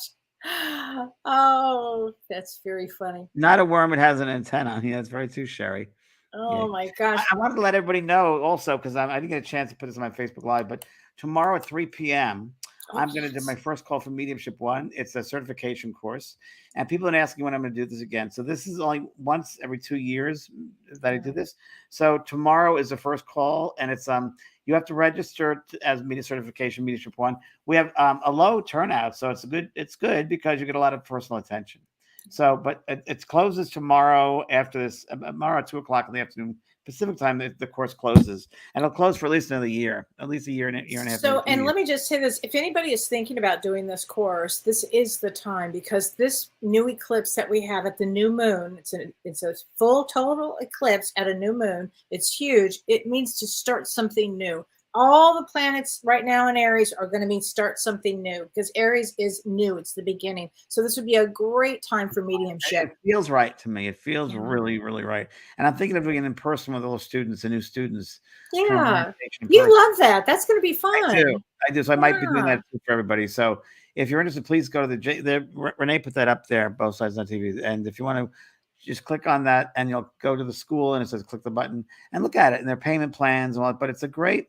Oh, that's very funny. Not a worm. It has an antenna on. Yeah, it's very too Sherry. Oh my gosh. I wanted to let everybody know also, because I didn't get a chance to put this on my Facebook Live, but tomorrow at 3 p.m., I'm going to do my first call for Mediumship 1. It's a certification course, and people have been asking when I'm going to do this again. So this is only once every 2 years that I do this. So tomorrow is the first call, and it's you have to register as Media Certification Mediumship 1. We have a low turnout, so it's good because you get a lot of personal attention. So, but it closes tomorrow after this. Tomorrow at 2:00 in the afternoon Pacific time, the course closes, and it'll close for at least another year, at least a year and a half. So, and let me just say this: if anybody is thinking about doing this course, this is the time, because this new eclipse that we have at the new moon, it's a full total eclipse at a new moon. It's huge. It means to start something new. All the planets right now in Aries are going to mean start something new, because Aries is new. It's the beginning. So this would be a great time for mediumship. It feels right to me. It feels really, really right. And I'm thinking of doing it in person with all the students and new students. Yeah. You love that. That's going to be fun. I do. So I might be doing that for everybody. So if you're interested, please go to Renee put that up there, both sides on TV. And if you want to, just click on that and you'll go to the school and it says click the button and look at it and their payment plans and all that. But it's a great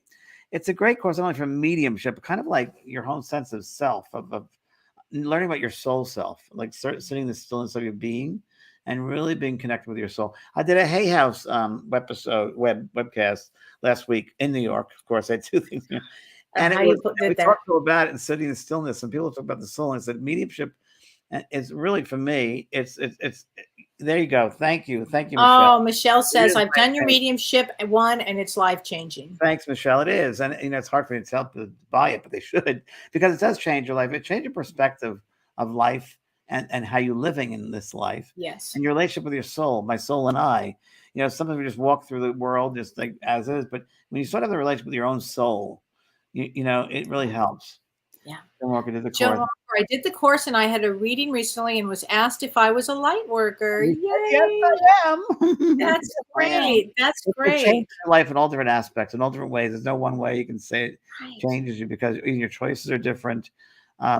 course, not only for mediumship, but kind of like your own sense of self, of learning about your soul self, like sitting in the stillness of your being and really being connected with your soul. I did a Hay House webcast last week in New York. Of course, I had two things. And we talked about it and sitting in stillness, and people talk about the soul, and I said mediumship is really, for me, it's there you go. Thank you, Michelle. Oh, Michelle says, I've done your mediumship 1 and it's life-changing. Thanks, Michelle. It is. And it's hard for me to tell people to buy it, but they should, because it does change your life. It changes your perspective of life and how you're living in this life. Yes. And your relationship with your soul, my soul and I. Sometimes we just walk through the world just like as is, but when you sort of have the relationship with your own soul, it really helps. Yeah. Joan Walker did the Joan course. Walker, I did the course and I had a reading recently and was asked if I was a light worker. You said, yes, Yay! I am. That's Yes, I am. great. That's It great. changes your life in all different aspects, in all different ways. There's no one way you can say it Right. changes you because even your choices are different.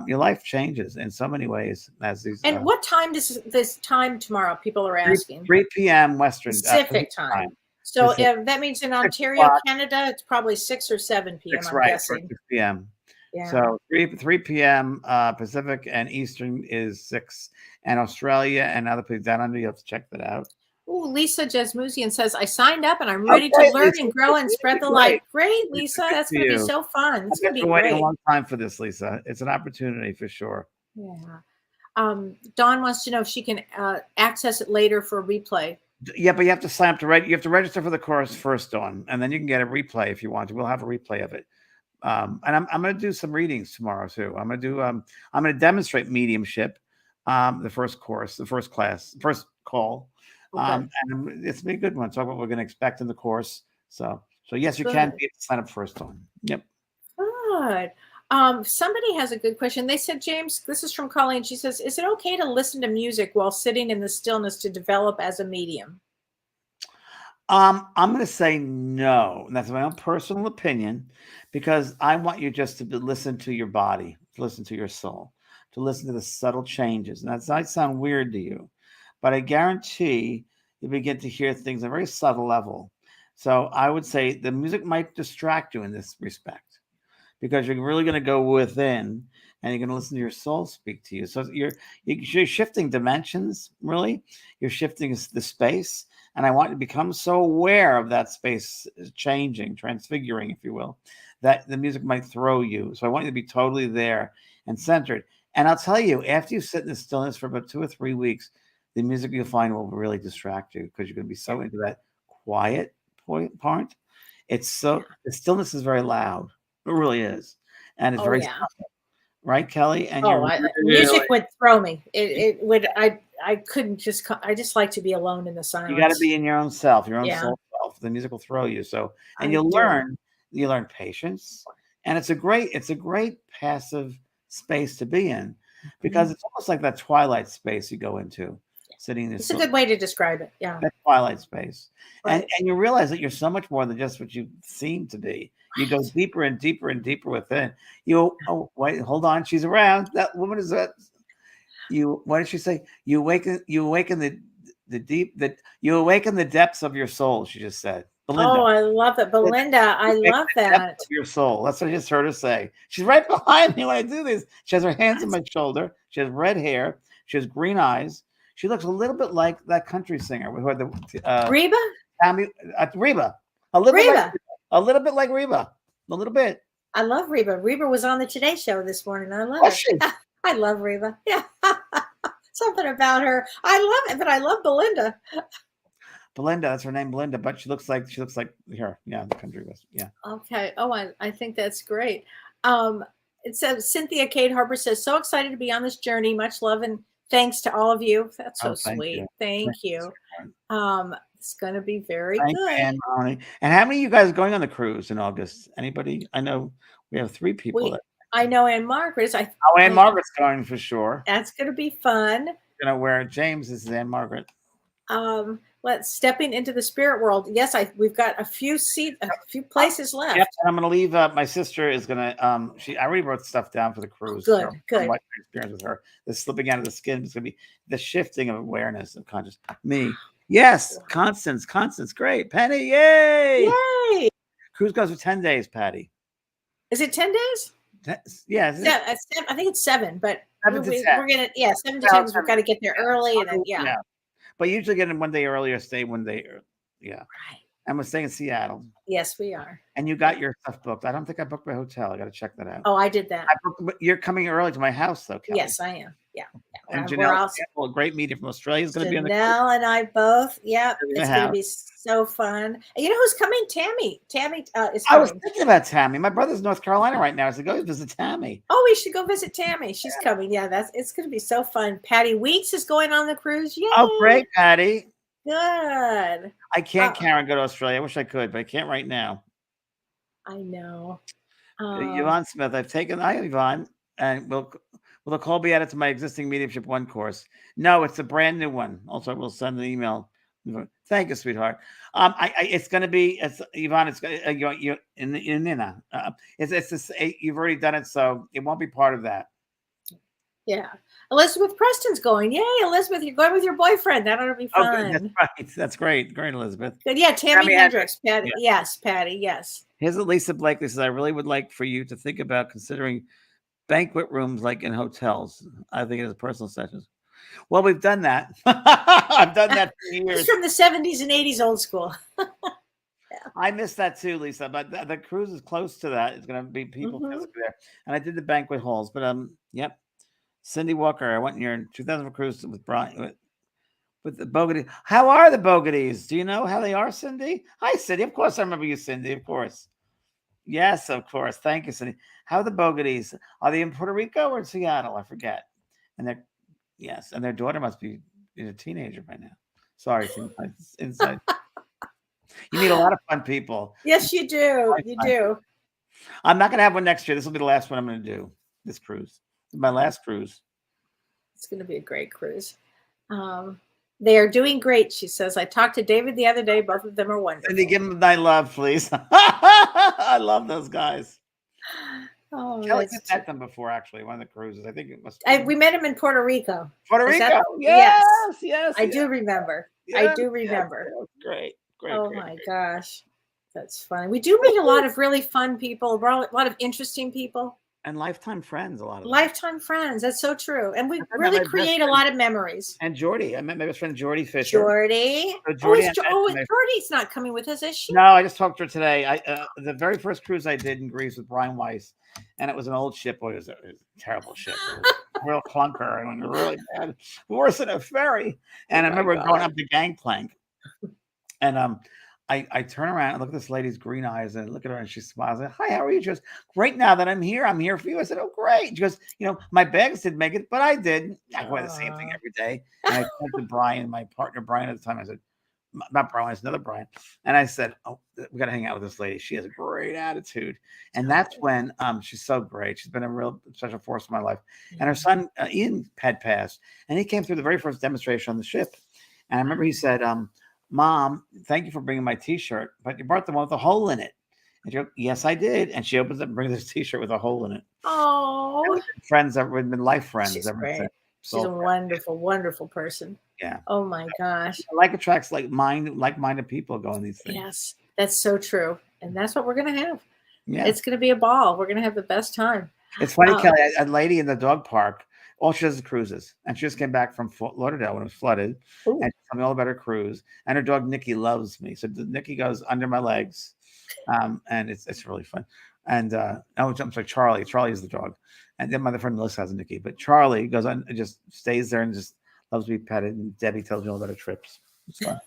Your life changes in so many ways. As these And what time does this time tomorrow? People are asking. 3 p.m. Western Pacific time. So Pacific. that means in 6 Ontario, o'clock. Canada, it's probably 6 or 7 p.m. 6, I'm right, or guessing. 6 p.m. Yeah. So 3 p.m. Pacific and Eastern is 6, and Australia and other places down under. You have to check that out. Oh, Lisa Jasmusian says, I signed up and I'm ready Okay, to learn Lisa, and grow and spread the great. light. Great, Lisa. Good That's for going to be you. so fun. It's going to I've be been waiting a great. long time for this, Lisa. It's an opportunity for sure. Yeah. Dawn wants to know if she can access it later for a replay. Yeah, but you have to sign up to you have to register for the course first, Dawn, and then you can get a replay if you want to. We'll have a replay of it. And I'm going to do some readings tomorrow too. I'm going to demonstrate mediumship, the first course, the first class, first call. Okay. And it's be a good one. Talk about what we're going to expect in the course. So yes, you Good. can sign up first, Dawn. Yep. Good. Somebody has a good question. They said, James, this is from Colleen. She says, is it okay to listen to music while sitting in the stillness to develop as a medium? I'm going to say no. And that's my own personal opinion, because I want you just to listen to your body, to listen to your soul, to listen to the subtle changes. And that might sound weird to you, but I guarantee you begin to hear things at a very subtle level. So I would say the music might distract you in this respect, because you're really going to go within and you're going to listen to your soul speak to you. So you're shifting dimensions, really. You're shifting the space. And I want you to become so aware of that space changing, transfiguring, if you will, that the music might throw you. So I want you to be totally there and centered. And I'll tell you, after you sit in the stillness for about 2 or 3 weeks, the music you'll find will really distract you, because you're going to be so into that quiet part. It's so, the stillness is very loud. It really is. And it's very subtle. Right, Kellee? And music would throw me. It would. I couldn't just. I just like to be alone in the silence. You got to be in your own self, your own soul self. The music will throw you. So, and you'll learn. You learn patience, and it's a great passive space to be in, because it's almost like that twilight space you go into, sitting in. It's a good way to describe it. Yeah, that twilight space, and you realize that you're so much more than just what you seem to be. You go deeper and deeper and deeper within. Oh wait, hold on, she's around. That woman is that. What did she say? You awaken the depths of your soul. She just said. Belinda. Oh, I love it, Belinda. I love that. Your soul. That's what I just heard her say. She's right behind me when I do this. She has her hands on my shoulder. She has red hair. She has green eyes. She looks a little bit like that country singer who had the Reba. Reba. A little bit like Reba. A little bit. I love Reba. Reba was on the Today Show this morning. I love it. I love Reba. Yeah. Something about her. I love it, but I love Belinda. Belinda, that's her name, Belinda, but she looks like her. Yeah, the country was. Yeah. Okay. Oh, I think that's great. It says Cynthia Kate Harper says, so excited to be on this journey. Much love and thanks to all of you. That's so sweet. Thank you. It's going to be very good. And how many of you guys are going on the cruise in August? Anybody? I know we have 3 people. I know Ann Margaret. Ann Margaret's going for sure. That's going to be fun. Where James is Ann Margaret. Let's stepping into the spirit world. Yes, we've got a few places left. Yep, and I'm going to leave. My sister is going to. I already wrote stuff down for the cruise. Good. My experience with her, the slipping out of the skin is going to be the shifting of awareness of conscious. Me, yes, Constance, great. Penny, yay! Cruise goes for 10 days, Patty. Is it 10 days? Yeah, I think it's 7, but 7 to 10. We're gonna 7 to 10 because we've got to get there early and then But usually get in 1 day earlier, stay 1 day early. Yeah. Right. And we're staying in Seattle. Yes, we are. And you got your stuff booked. I don't think I booked my hotel. I got to check that out. Oh, I did that. You're coming early to my house, though, Kellee. Yes, I am. Yeah. And Janelle, a great meeting from Australia, is going to be on the cruise. Janelle and I both. Yep. It's going to be so fun. And you know who's coming? Tammy. Tammy is coming. I was thinking about Tammy. My brother's in North Carolina right now. I said, go visit Tammy. Oh, we should go visit Tammy. She's coming. Yeah, it's going to be so fun. Patty Weeks is going on the cruise. Yay. Oh, great, Patty. Good. I can't, Karen, go to Australia. I wish I could, but I can't right now. I know. Yvonne Smith, Hi, Yvonne. And will the call be added to my existing Mediumship 1 course? No, it's a brand new one. Also, we'll send an email. Thank you, sweetheart. It's going to be, it's Yvonne. It's you in it's this. You've already done it, so it won't be part of that. Yeah. Elizabeth Preston's going. Yay, Elizabeth, you're going with your boyfriend. That ought to be fun. Oh, that's right. That's great. Great, Elizabeth. Good. Yeah, Tammy Hendricks. Patty. Yeah. Yes, Patty. Yes. Here's what Lisa Blakely says. I really would like for you to think about considering banquet rooms like in hotels. I think it is personal sessions. Well, we've done that. I've done that for years. It's from the 70s and 80s, old school. Yeah. I missed that too, Lisa. But the cruise is close to that. It's going to be people there. And I did the banquet halls. But yep. Cindy Walker, I went in your 2000 cruise with Brian with the Bogaties. How are the Bogaties? Do you know how they are, Cindy? Hi, Cindy. Of course, I remember you, Cindy. Of course. Yes, of course. Thank you, Cindy. How are the Bogaties? Are they in Puerto Rico or in Seattle? I forget. And their daughter must be a teenager by now. Sorry, inside. You meet a lot of fun people. Yes, you do. You do. I'm not going to have one next year. This will be the last one I'm going to do. This cruise. My last cruise. It's going to be a great cruise. They are doing great, she says. I talked to David the other day. Both of them are wonderful. Cindy, give them thy love, please. I love those guys. Oh, Kelly met them before, actually, one of the cruises. I think it must we met him in Puerto Rico. Puerto Rico? Yes. I do remember. Yes, I do remember. Yes. Great. Oh, my gosh. That's funny. We do meet a lot of really fun people, a lot of interesting people. And lifetime friends, a lot of them. Lifetime friends. That's so true. And we really create a lot of memories. And Jordy. I met my best friend Jordy Fisher. Jordy's not coming with us, is she? No, I just talked to her today. The very first cruise I did in Greece with Brian Weiss, and it was an old ship. Boy, it was a terrible ship. It was a real clunker and really bad. Worse than a ferry. And I remember going up the gangplank. And I turn around and look at this lady's green eyes and look at her and she smiles. Like, hi, how are you? She goes, great, now that I'm here for you. I said, oh, great. She goes, my bags didn't make it, but I did. I wear the same thing every day. And I said to Brian, my partner, Brian at the time, I said, not Brian, it's another Brian. And I said, oh, we got to hang out with this lady. She has a great attitude. And that's when she's so great. She's been a real special force in my life. And her son, Ian, had passed. And he came through the very first demonstration on the ship. And I remember he said, Mom, thank you for bringing my T-shirt, but you brought the one with a hole in it. And she goes, yes, I did. And she opens up and brings this T-shirt with a hole in it. Oh, friends we've been life friends. She's great. She's a wonderful, wonderful person. Yeah. Oh my gosh. Like attracts like-minded people going these things. Yes, that's so true, and that's what we're gonna have. Yeah, it's gonna be a ball. We're gonna have the best time. It's funny, Kelly. A lady in the dog park. All she does is cruises, and she just came back from Fort Lauderdale when it was flooded. Ooh. And she told me all about her cruise. And her dog Nikki loves me, so Nikki goes under my legs, and it's really fun. And I'm sorry, Charlie. Charlie is the dog, and then my other friend Melissa has a Nikki, but Charlie goes on and just stays there and just loves to be petted. And Debbie tells me all about her trips. It's fun.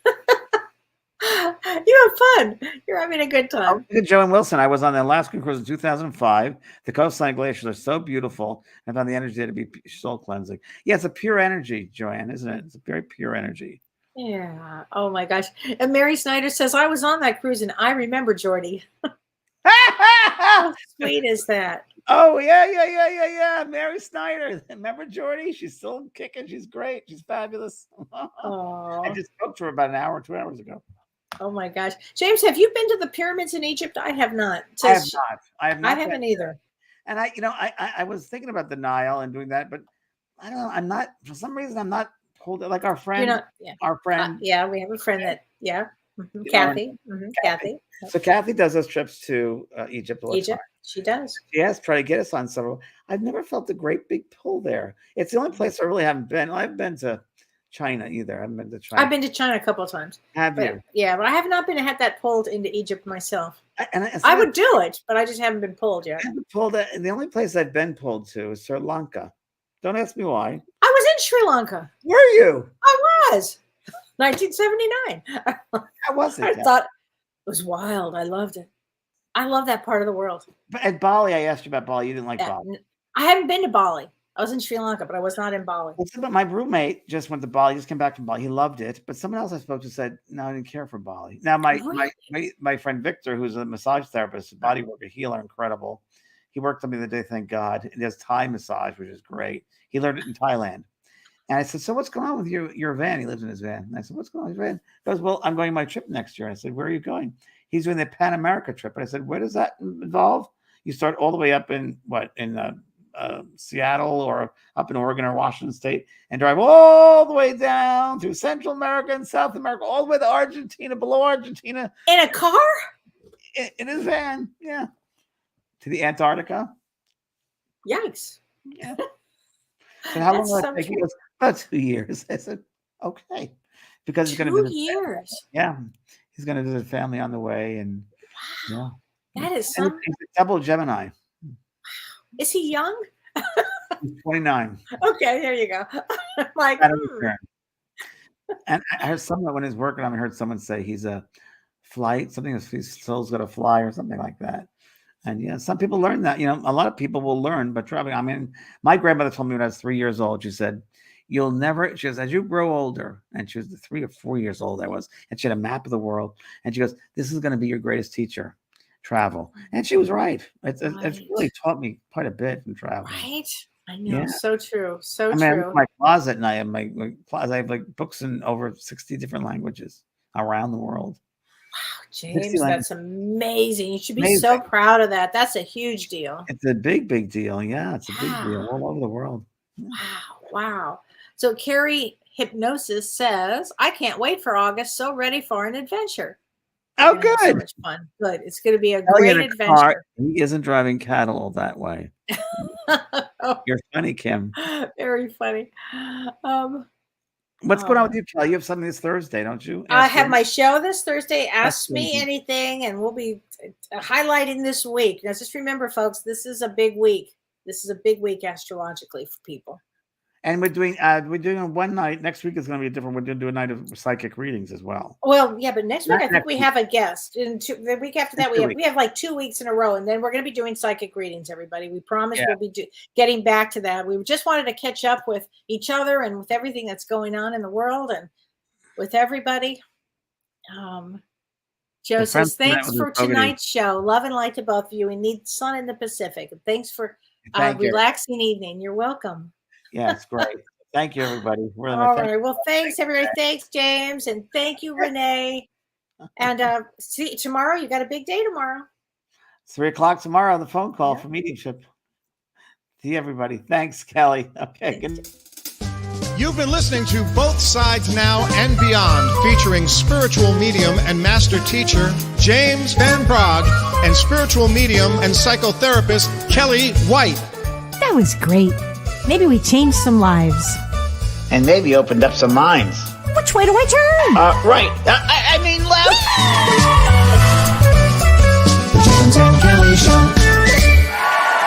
You have fun. You're having a good time. Joe and Wilson. I was on the Alaskan cruise in 2005. The coastline glaciers are so beautiful. I found the energy to be soul cleansing. Yeah, it's a pure energy, Joanne, isn't it? It's a very pure energy. Yeah. Oh my gosh. And Mary Snyder says, I was on that cruise and I remember Jordy. How sweet is that? Oh, yeah. Mary Snyder. Remember Jordy? She's still kicking. She's great. She's fabulous. I just spoke to her about an hour or 2 hours ago. Oh my gosh. James, have you been to the pyramids in Egypt? I have not. I have not. I haven't either. And I was thinking about the Nile and doing that, but I don't know. I'm not, for some reason, I'm not pulled like our friend. Our friend. Yeah, we have a friend that, Kathy. Kathy. So Kathy does those trips to Egypt. Egypt. She does. She has tried to get us on several. I've never felt a great big pull there. It's the only place I really haven't been. I've been to China either. I haven't been to China. I've been to China a couple of times. Have you? Yeah, but I have not had that pulled into Egypt myself. I would do it, but I just haven't been pulled yet. I haven't pulled it. The only place I've been pulled to is Sri Lanka. Don't ask me why. I was in Sri Lanka. Were you? I was. 1979. How was it? I thought it was wild. I loved it. I love that part of the world. But at Bali, I asked you about Bali. You didn't like Bali. I haven't been to Bali. I was in Sri Lanka, but I was not in Bali. But my roommate just went to Bali. He just came back from Bali. He loved it. But someone else I spoke to said, no, I didn't care for Bali. Now, my friend Victor, who's a massage therapist, body worker, healer, incredible. He worked on me the other day, thank God. He does Thai massage, which is great. He learned it in Thailand. And I said, so what's going on with your van? He lives in his van. And I said, what's going on with your van? He goes, well, I'm going on my trip next year. And I said, where are you going? He's doing the Pan America trip. And I said, where does that involve? You start all the way up in Seattle or up in Oregon or Washington State and drive all the way down through Central America and South America, all the way to Argentina, below Argentina. In a car? In his van, yeah. To the Antarctica. Yikes. Yeah. And how long will it take? He goes, about 2 years. I said, okay. Because he's going to visit 2 years. Yeah. He's going to visit family on the way. And wow. Yeah. That is something. He's a double Gemini. Is he young? He's 29. Okay, there you go. Like, And I heard someone when he's working, I heard someone say he's a flight, something his soul's got to fly or something like that. And yeah, some people learn that. A lot of people will learn, but traveling. I mean, my grandmother told me when I was 3 years old, she said, you'll never, she goes, as you grow older, and she was 3 or 4 years old, I was, and she had a map of the world, and she goes, this is going to be your greatest teacher, travel. And she was right. It's really taught me quite a bit in travel. Right. I know. Yeah. So true. So true. I look at my closet and I have my closet. I have like books in over 60 different languages around the world. Wow, James, that's amazing. You should be so proud of that. That's a huge deal. It's a big, big deal. Yeah, it's a big deal all over the world. Yeah. Wow. So Carrie Hypnosis says, I can't wait for August. So ready for an adventure. Oh, good. So much fun. Good. It's going to be a great adventure. He isn't driving cattle that way. You're funny, Kim. Very funny. What's going on with you, Kellee? You have something this Thursday, don't you? I have my show this Thursday. Ask me anything, and we'll be highlighting this week. Now, just remember, folks, this is a big week. This is a big week astrologically for people. And we're doing one night. Next week is going to be a different. We're going to do a night of psychic readings as well. Well, yeah, but next week I think we have a guest. And the week after that, we have like 2 weeks in a row, and then we're going to be doing psychic readings. Everybody, we promise we'll be getting back to that. We just wanted to catch up with each other and with everything that's going on in the world and with everybody. Joe says, "Thanks for tonight's show. Love and light to both of you. We need sun in the Pacific. And thanks for relaxing evening. You're welcome." Yeah, it's great. Thank you, everybody. Really all right. Well, thanks, everybody. Thanks, James. And thank you, Renee. And see, tomorrow, you got a big day tomorrow. 3 o'clock tomorrow on the phone call for mediumship. See everybody. Thanks, Kellee. Okay, good. You've been listening to Both Sides Now and Beyond, featuring spiritual medium and master teacher James Van Praagh and spiritual medium and psychotherapist Kellee White. That was great. Maybe we changed some lives. And maybe opened up some minds. Which way do I turn? Right. I mean left. The James and Kellee Show.